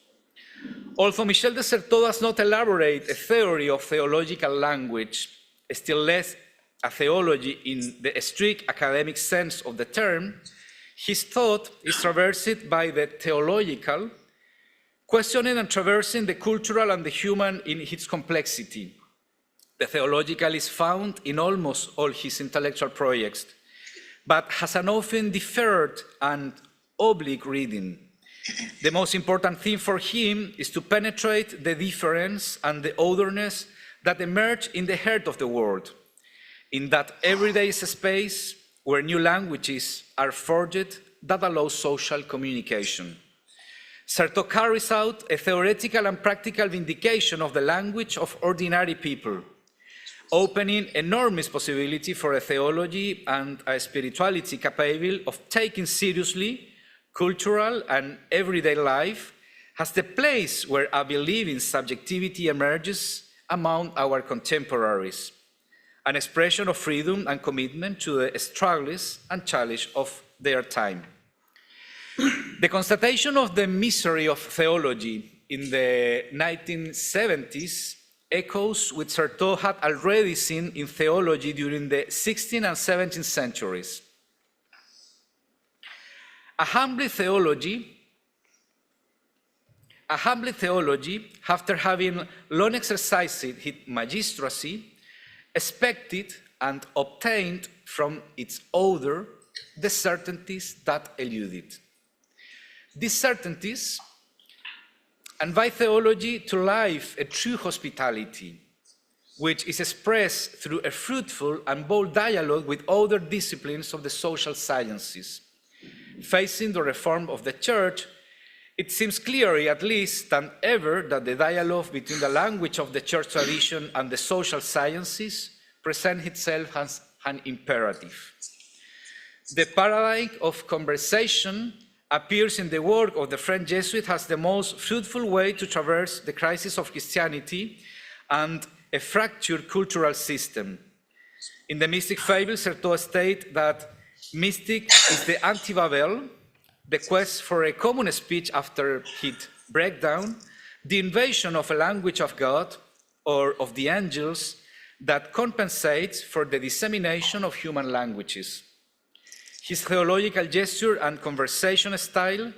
Although Michel de Certeau does not elaborate a theory of theological language, still less a theology in the strict academic sense of the term, his thought is traversed by the theological, questioning and traversing the cultural and the human in its complexity. The theological is found in almost all his intellectual projects, but has an often deferred and oblique reading. The most important thing for him is to penetrate the difference and the otherness that emerge in the heart of the world, in that everyday space where new languages are forged that allow social communication. Certeau carries out a theoretical and practical vindication of the language of ordinary people, opening enormous possibility for a theology and a spirituality capable of taking seriously cultural and everyday life as the place where a believing subjectivity emerges among our contemporaries, an expression of freedom and commitment to the struggles and challenges of their time. The constatation of the misery of theology in the 1970s echoes with Certeau had already seen in theology during the 16th and 17th centuries. A humble theology, after having long exercised its magistracy, expected and obtained from its author the certainties that eluded. These certainties invite theology to life a true hospitality, which is expressed through a fruitful and bold dialogue with other disciplines of the social sciences. Facing the reform of the Church, it seems clearer, at least than ever, that the dialogue between the language of the Church tradition and the social sciences presents itself as an imperative. The paradigm of conversation appears in the work of the French Jesuit as the most fruitful way to traverse the crisis of Christianity and a fractured cultural system. In the mystic fable, Certeau states that mystic is the anti-Babel, the quest for a common speech after its breakdown, the invasion of a language of God or of the angels that compensates for the dissemination of human languages. His theological gesture and conversation style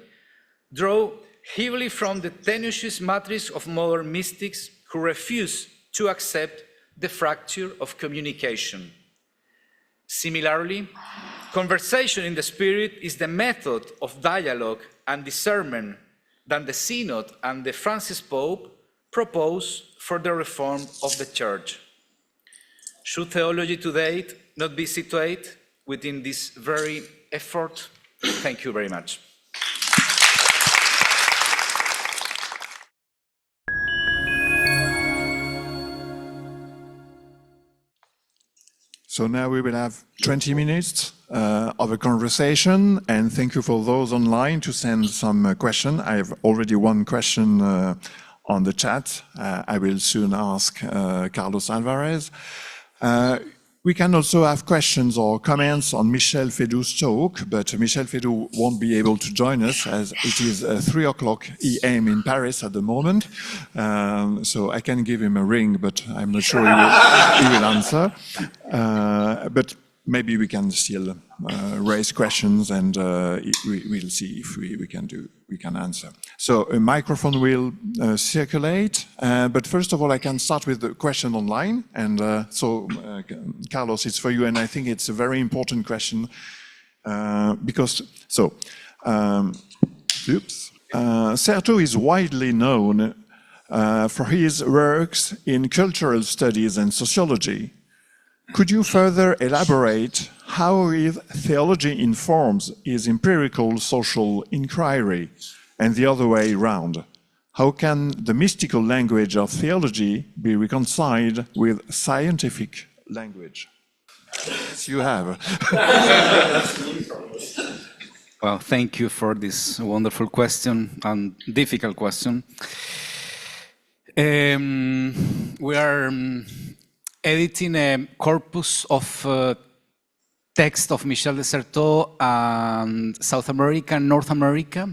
draw heavily from the tenacious matrix of modern mystics who refuse to accept the fracture of communication. Similarly, conversation in the Spirit is the method of dialogue and discernment that the Synod and the Francis Pope propose for the reform of the Church. Should theology today not be situated within this very effort? Thank you very much. So now we will have 20 minutes of a conversation, and thank you for those online to send some questions. I have already one question on the chat. I will soon ask Carlos Alvarez. We can also have questions or comments on Michel Fédou's talk, but Michel Fédou won't be able to join us as it is 3 o'clock EM in Paris at the moment. So I can give him a ring, but I'm not sure he will answer. But maybe we can still raise questions, and we'll see if we can answer. So a microphone will circulate, but first of all, I can start with the question online. And Carlos, it's for you, and I think it's a very important question because Certeau is widely known for his works in cultural studies and sociology. Could you further elaborate how his theology informs his empirical social inquiry, and the other way around? How can the mystical language of theology be reconciled with scientific language? Yes, you have. Well, thank you for this wonderful question and difficult question. We are editing a corpus of text of Michel de Certeau and South America and North America.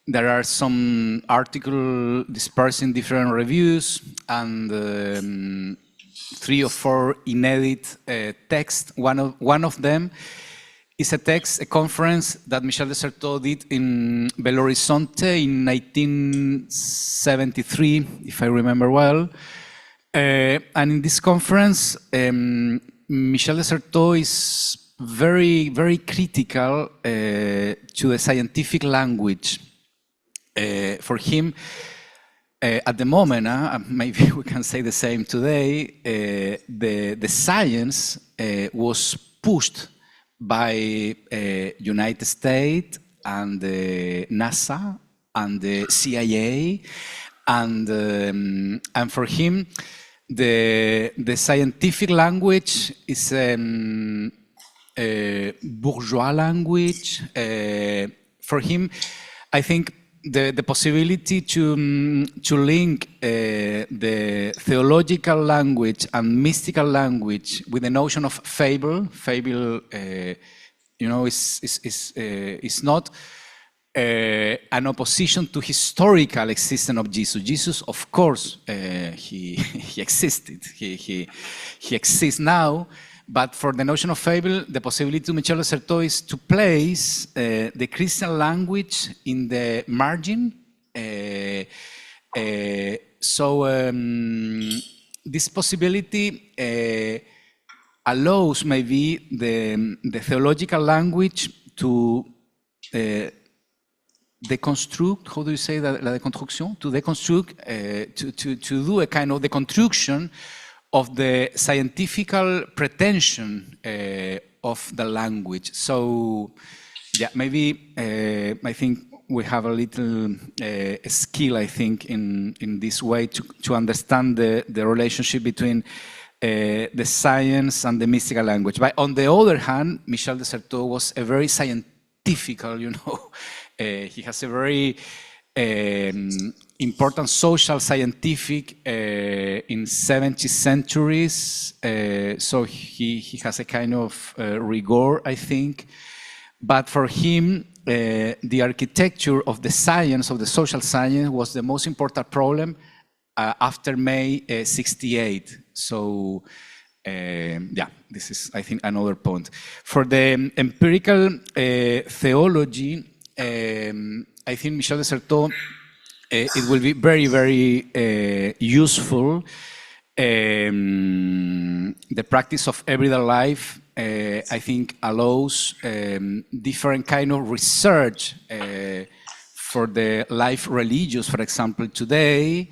There are some articles dispersed in different reviews, and 3 or 4 inedit texts. One of them is a conference that Michel de Certeau did in Belo Horizonte in 1973, if I remember well. And in this conference, Michel de Certeau is very, very critical to the scientific language. For him, at the moment, maybe we can say the same today, the science was pushed by United States and the NASA and the CIA, and for him, the scientific language is bourgeois language. For him, I think the possibility to link the theological language and mystical language with the notion of fable, is not an opposition to historical existence of Jesus. Jesus, of course, he existed. He exists now. But for the notion of fable, the possibility to Michel de Certeau is to place the Christian language in the margin. This possibility allows maybe the theological language to deconstruct, how do you say that, la deconstruction? To deconstruct, to do a kind of deconstruction of the scientifical pretension of the language. So, yeah, maybe I think we have a little skill, I think, in this way to understand the relationship between the science and the mystical language. But on the other hand, Michel de Certeau was a very scientifical, he has a very important social scientific in 17th centuries. So he has a kind of rigor, I think. But for him, the architecture of the science, of the social science, was the most important problem after May 68. So, yeah, this is, I think, another point. For the empirical theology, I think Michel de Certeau, it will be very, very useful. The practice of everyday life, I think, allows different kind of research for the life religious, for example, today.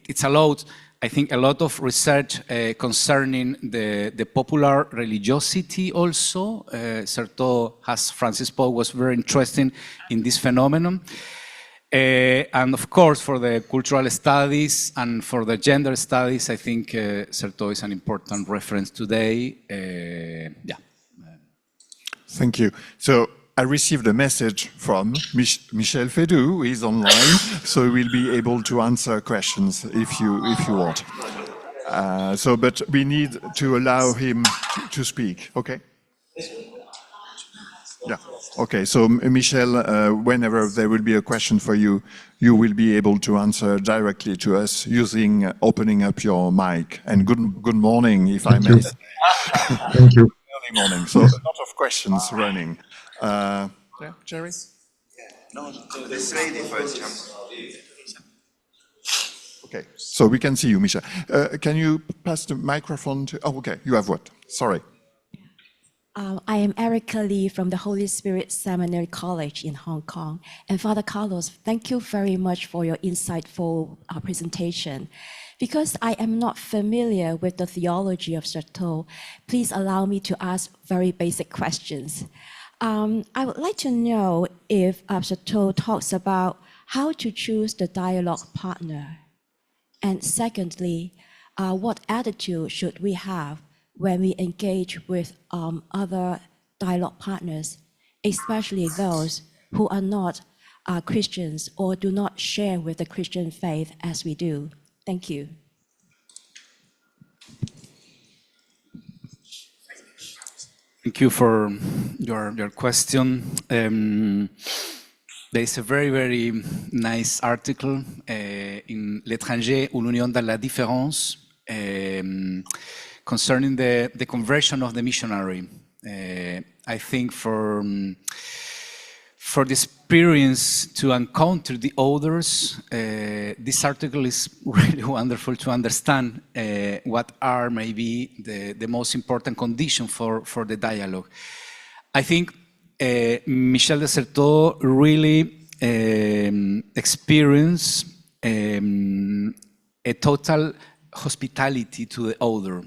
It's allowed, I think, a lot of research concerning the popular religiosity also. Certeau, as Francis Pope, was very interested in this phenomenon. And of course, for the cultural studies and for the gender studies, I think Certeau is an important reference today. Yeah. Thank you. So I received a message from Michel Fédou, who is online, so he will be able to answer questions if you want. But we need to allow him to speak. Okay. Yeah. Okay. So Michel, whenever there will be a question for you, you will be able to answer directly to us using opening up your mic. And good morning, if I may. Thank you. Early morning. So a lot of questions running. Yeah, Jerry? No, this lady first. Okay, so we can see you, Michel. Can you pass the microphone to... Oh, okay, you have what? Sorry. I am Erica Lee from the Holy Spirit Seminary College in Hong Kong. And Father Carlos, thank you very much for your insightful presentation. Because I am not familiar with the theology of Certeau, please allow me to ask very basic questions. I would like to know if Certeau talks about how to choose the dialogue partner. And secondly, what attitude should we have when we engage with other dialogue partners, especially those who are not Christians or do not share with the Christian faith as we do? Thank you. Thank you for your question. There is a very, very nice article in L'Étranger ou l'Union dans la différence concerning the conversion of the missionary. I think for for the experience to encounter the others, this article is really wonderful to understand what are maybe the most important conditions for the dialogue. I think Michel de Certeau really experienced a total hospitality to the other.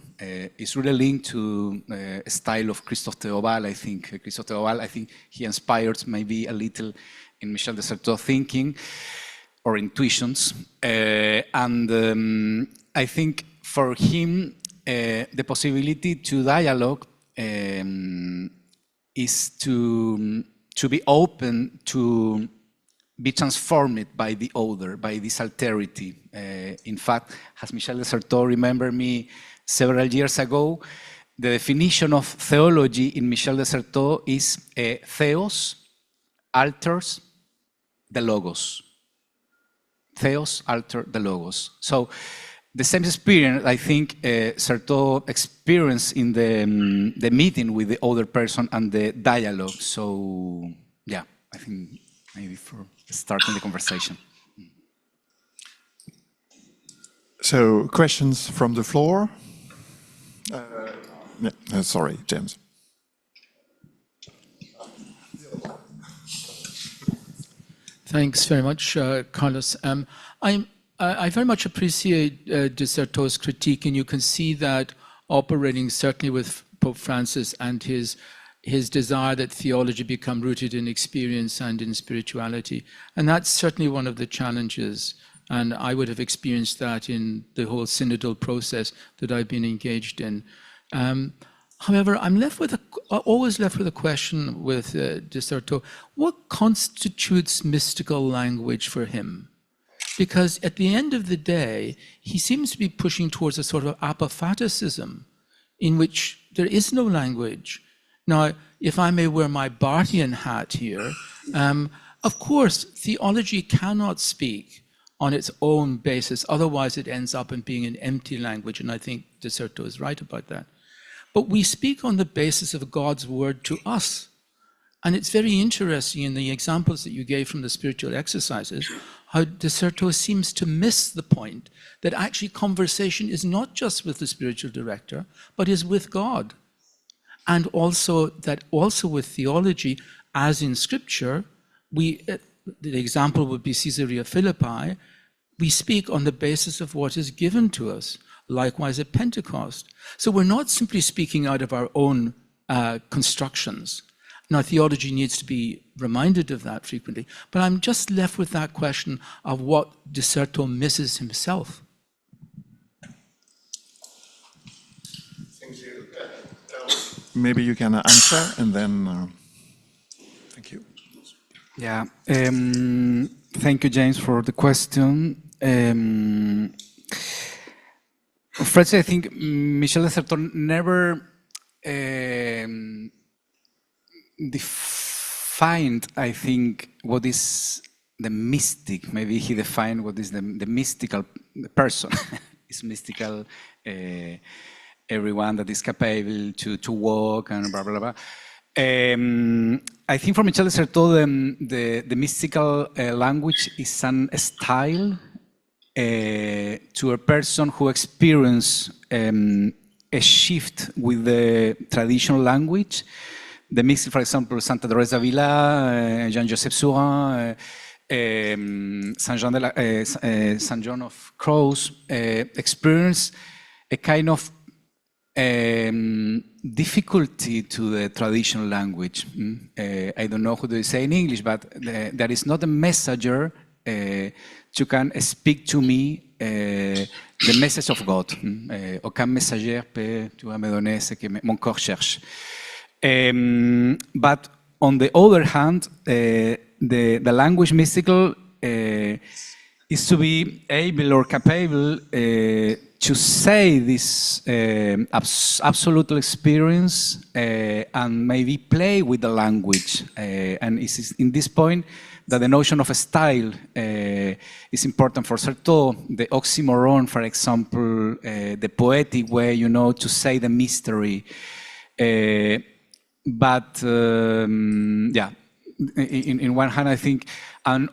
It's really linked to a style of Christophe Theobald, I think. Christophe Theobald, I think he inspires maybe a little in Michel de Certeau thinking or intuitions. And I think for him, the possibility to dialogue is to be open to be transformed by the other, by this alterity. In fact, as Michel de Certeau remembered me several years ago, the definition of theology in Michel de Certeau is theos alters the logos. Theos alter the logos. So the same experience, I think, Certeau experienced in the meeting with the other person and the dialogue. So, yeah, I think maybe for starting the conversation. So, questions from the floor? Sorry, James. Thanks very much, Carlos. I very much appreciate de Certeau's critique, and you can see that operating certainly with Pope Francis and his desire that theology become rooted in experience and in spirituality. And that's certainly one of the challenges. And I would have experienced that in the whole synodal process that I've been engaged in. However, I'm always left with a question with de Certeau. What constitutes mystical language for him? Because at the end of the day, he seems to be pushing towards a sort of apophaticism in which there is no language. Now, if I may wear my Barthian hat here, of course, theology cannot speak on its own basis, otherwise it ends up in being an empty language, and I think de Certeau is right about that. But we speak on the basis of God's word to us. And it's very interesting in the examples that you gave from the spiritual exercises, how de Certeau seems to miss the point that actually conversation is not just with the spiritual director, but is with God. And also that also with theology, as in scripture, the example would be Caesarea Philippi, we speak on the basis of what is given to us. Likewise at Pentecost. So we're not simply speaking out of our own constructions. Now, theology needs to be reminded of that frequently, but I'm just left with that question of what de Certeau misses himself. Thank you. Maybe you can answer and then, thank you. Yeah, thank you, James, for the question. First, I think Michel de Certeau never defined, I think, what is the mystic. Maybe he defined what is the mystical person. It's mystical, everyone that is capable to walk and blah, blah, blah. I think for Michel de Certeau, the mystical language is an style to a person who experienced a shift with the traditional language. The mix, for example, Santa Teresa d'Avila, Jean-Joseph Sourin, Saint John of Cross, experienced a kind of difficulty to the traditional language. I don't know how to say in English, but there is not a messenger you can speak to me the message of God. Aucun messager peut me donner ce que mon corps cherche. But on the other hand, the language mystical is to be able or capable to say this absolute experience and maybe play with the language. And it's in this point that the notion of a style is important for Certeau. The oxymoron, for example, the poetic way, to say the mystery. But yeah, in one hand, I think, and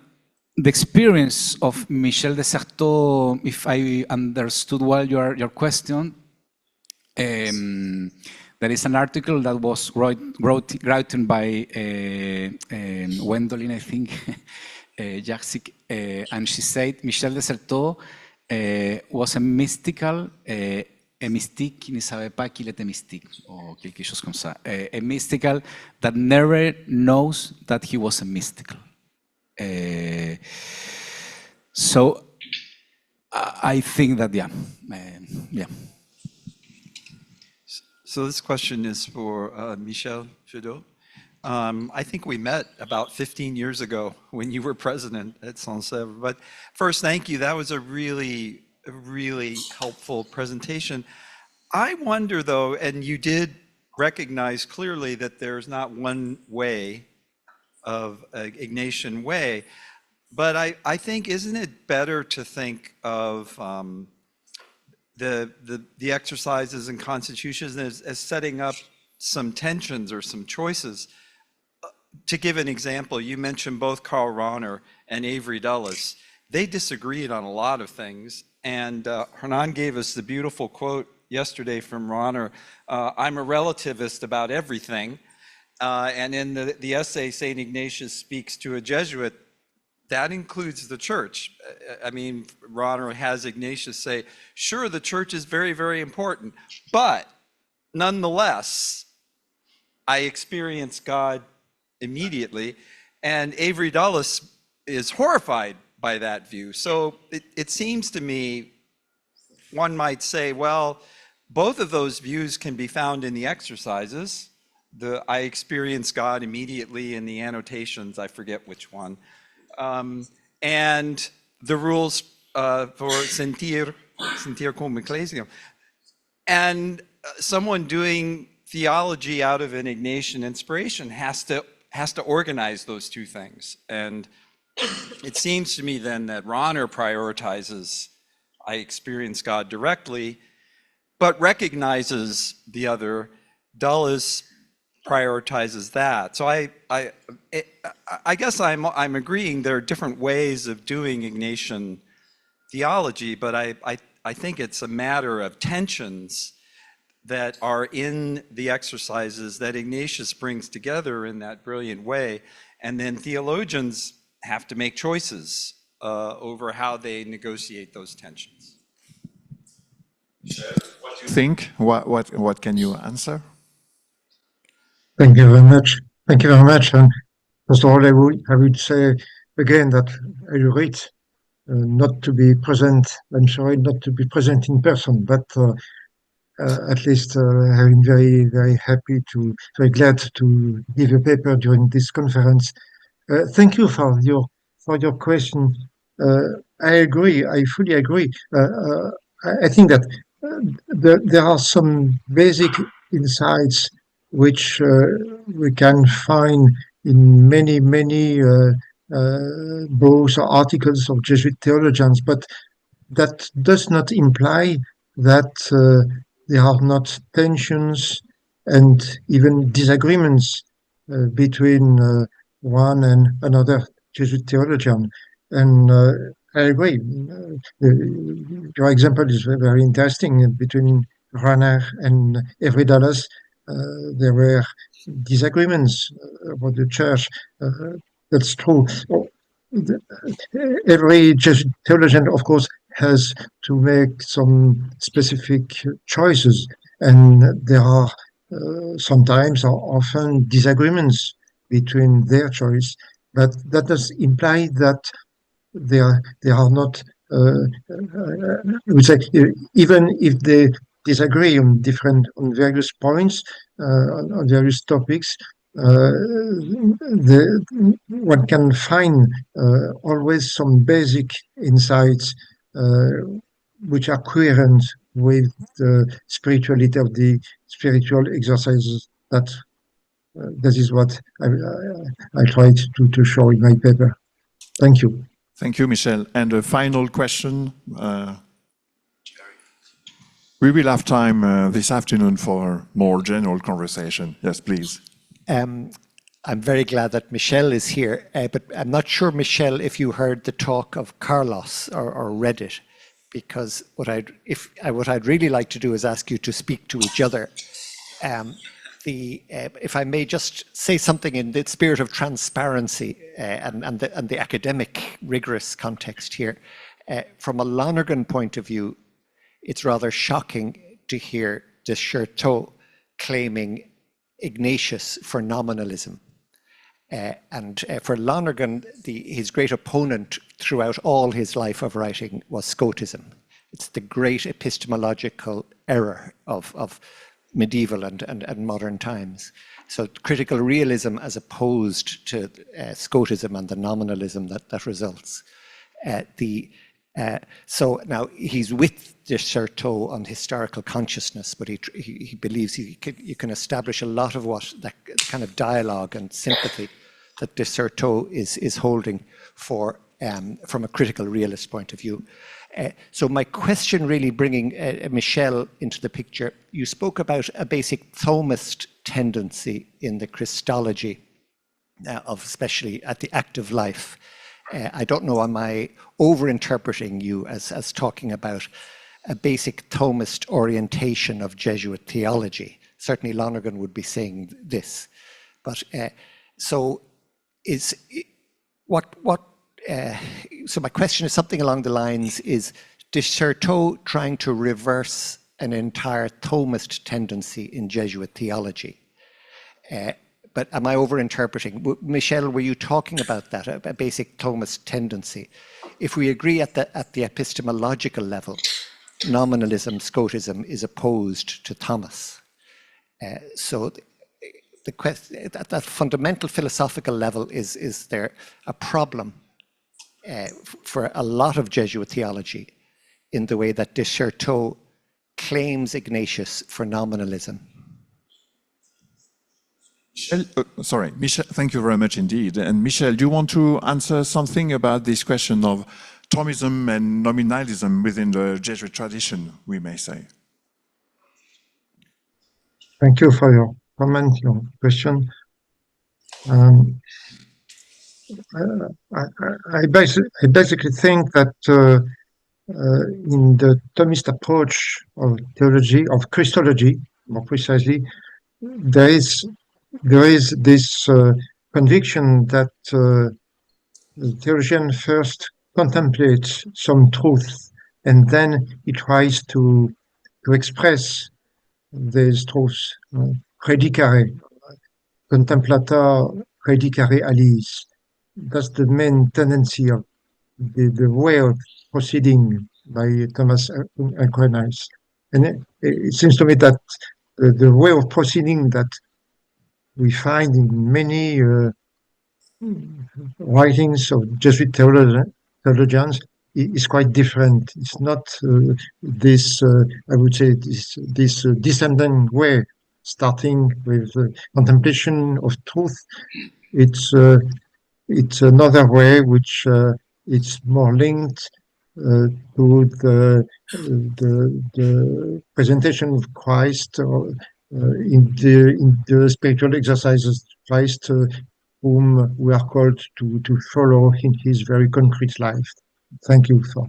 the experience of Michel de Certeau, if I understood well your question, there is an article that was written by Wendelin, I think, Jaksic, and she said Michel de Certeau was a mystical, un mystique qui ne savait pas qu'il était mystique, or quelque chose comme ça. A mystical that never knows that he was a mystical. So I think that, yeah. So this question is for Michel Fédou. I think we met about 15 years ago when you were president at Saint-Sèvres. But first, thank you. That was a really helpful presentation. I wonder, though, and you did recognize clearly that there's not one way of Ignatian way, but I think, isn't it better to think of the exercises and constitutions as setting up some tensions or some choices? To give an example, you mentioned both Karl Rahner and Avery Dulles. They disagreed on a lot of things, and Hernan gave us the beautiful quote yesterday from Rahner, I'm a relativist about everything, and in the essay, St. Ignatius speaks to a Jesuit, that includes the church. I mean, Rahner has Ignatius say, sure, the church is very, very important, but nonetheless, I experience God immediately, and Avery Dulles is horrified by that view. So it seems to me, one might say, well, both of those views can be found in the exercises. I experience God immediately in the annotations, I forget which one. And the rules for sentir cum ecclesiam. And someone doing theology out of an Ignatian inspiration has to organize those two things. And it seems to me then that Rahner prioritizes, I experience God directly, but recognizes the other. Dulles prioritizes that. So I guess I'm agreeing there are different ways of doing Ignatian theology, but I think it's a matter of tensions that are in the exercises that Ignatius brings together in that brilliant way, and then theologians have to make choices over how they negotiate those tensions. What do you think? What can you answer? Thank you very much. Thank you very much. And first of all, I would say again that I regret not to be present. I'm sorry not to be present in person, but at least I'm very, very very glad to give a paper during this conference. Thank you for your question. I agree. I fully agree. I think that there are some basic insights which we can find in many books or articles of Jesuit theologians, but that does not imply that there are not tensions and even disagreements between one and another Jesuit theologian. And I agree. Your example is very interesting. Between Rahner and Avery Dulles, there were disagreements about the church. That's true. Every Jesuit theologian, of course, has to make some specific choices, and there are sometimes or often disagreements between their choice, but that does imply that there are not, I would say, even if they disagree on various points, on various topics, one can find always some basic insights which are coherent with the spirituality of the spiritual exercises. That is what I tried to show in my paper. Thank you. Thank you, Michel. And a final question. We will have time this afternoon for more general conversation. Yes, please. I'm very glad that Michel is here, but I'm not sure, Michel, if you heard the talk of Carlos or read it, because what I'd really like to do is ask you to speak to each other. If I may just say something in the spirit of transparency and the academic rigorous context here, from a Lonergan point of view, it's rather shocking to hear de Certeau claiming Ignatius for nominalism. And for Lonergan, his great opponent throughout all his life of writing was Scotism. It's the great epistemological error of medieval and modern times. So critical realism as opposed to Scotism and the nominalism that results. So now he's with de Certeau on historical consciousness, but he believes you can establish a lot of that kind of dialogue and sympathy that de Certeau is holding for from a critical realist point of view. So my question, really bringing Michel into the picture, you spoke about a basic Thomist tendency in the Christology of especially at the active life. I don't know, am I overinterpreting you as talking about a basic Thomist orientation of Jesuit theology? Certainly Lonergan would be saying this. But so my question is something along the lines, is de Certeau trying to reverse an entire Thomist tendency in Jesuit theology? But am I overinterpreting? Michel, were you talking about that, a basic Thomist tendency? If we agree at the epistemological level, nominalism, Scotism is opposed to Thomas. So the question, at that fundamental philosophical level, is there a problem for a lot of Jesuit theology in the way that de Certeau claims Ignatius for nominalism? Michel, thank you very much indeed. And Michel, do you want to answer something about this question of Thomism and nominalism within the Jesuit tradition, we may say? Thank you for your comment, your question. I basically think that in the Thomist approach of theology, of Christology, more precisely, there is this conviction that the theologian first contemplates some truth, and then he tries to express these truths. Predicare, contemplator predicare aliis. That's the main tendency of the way of proceeding by Thomas Aquinas. And it seems to me that the way of proceeding that we find in many writings of Jesuit theologians is quite different. It's not this, I would say, this descendant way, starting with contemplation of truth. It's another way which it's more linked to the presentation of Christ in the spiritual exercises of Christ, whom we are called to follow in his very concrete life. Thank you for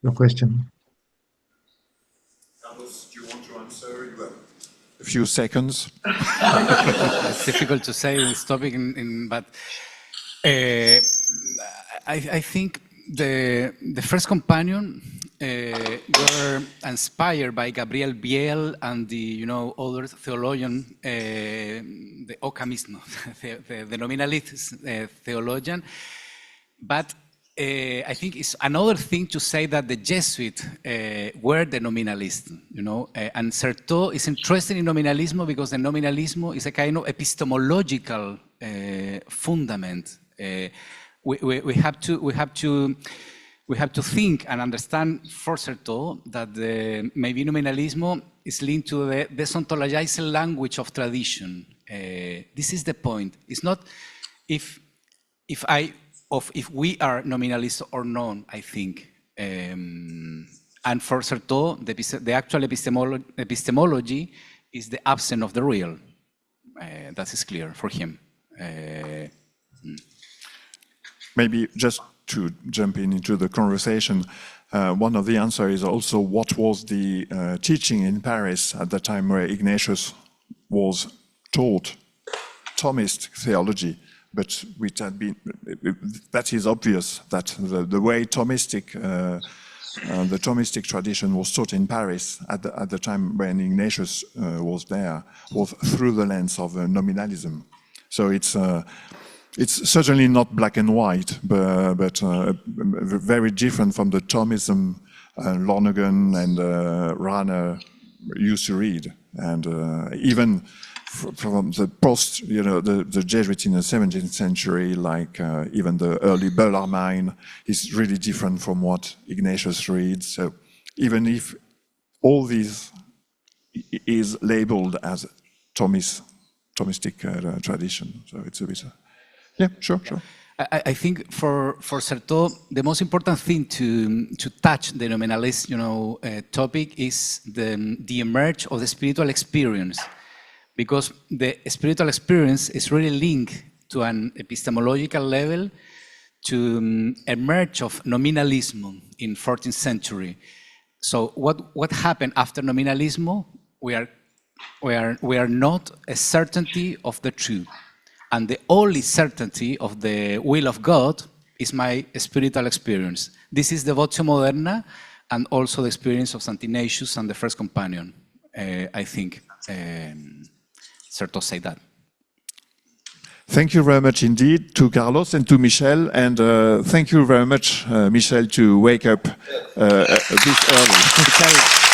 your question. Carlos, do you want to answer? You have a few seconds. It's difficult to say this topic, but I think the first companion were inspired by Gabriel Biel and the other theologian, the Occamismo, the nominalist theologian. But I think it's another thing to say that the Jesuits were the nominalists, and Certeau is interested in nominalism because the nominalism is a kind of epistemological fundament. We have to think and understand for Certeau that maybe nominalism is linked to the deontologized language of tradition. This is the point. It's not if we are nominalists or not, I think. And for Certeau, the actual epistemology is the absence of the real. That is clear for him. Maybe just to jump into the conversation, one of the answers is also what was the teaching in Paris at the time where Ignatius was taught Thomist theology, but which had been, that is obvious that the way Thomistic, the Thomistic tradition was taught in Paris at the time when Ignatius was there was through the lens of nominalism. So it's certainly not black and white, but very different from the Thomism Lonergan and Rahner used to read. And even from the post, the Jesuits in the 17th century, like even the early Bellarmine, is really different from what Ignatius reads. So even if all these is labeled as Thomistic tradition, so it's a bit... Yeah, sure. I think for Certeau, the most important thing to touch the nominalist, topic is the emerge of the spiritual experience, because the spiritual experience is really linked to an epistemological level to emerge of nominalism in 14th century. So what happened after nominalism? We are not a certainty of the truth. And the only certainty of the will of God is my spiritual experience. This is Devotio Moderna and also the experience of St. Ignatius and the first companion. I think Certeau said that. Thank you very much indeed to Carlos and to Michel, and thank you very much, Michel, to wake up this early.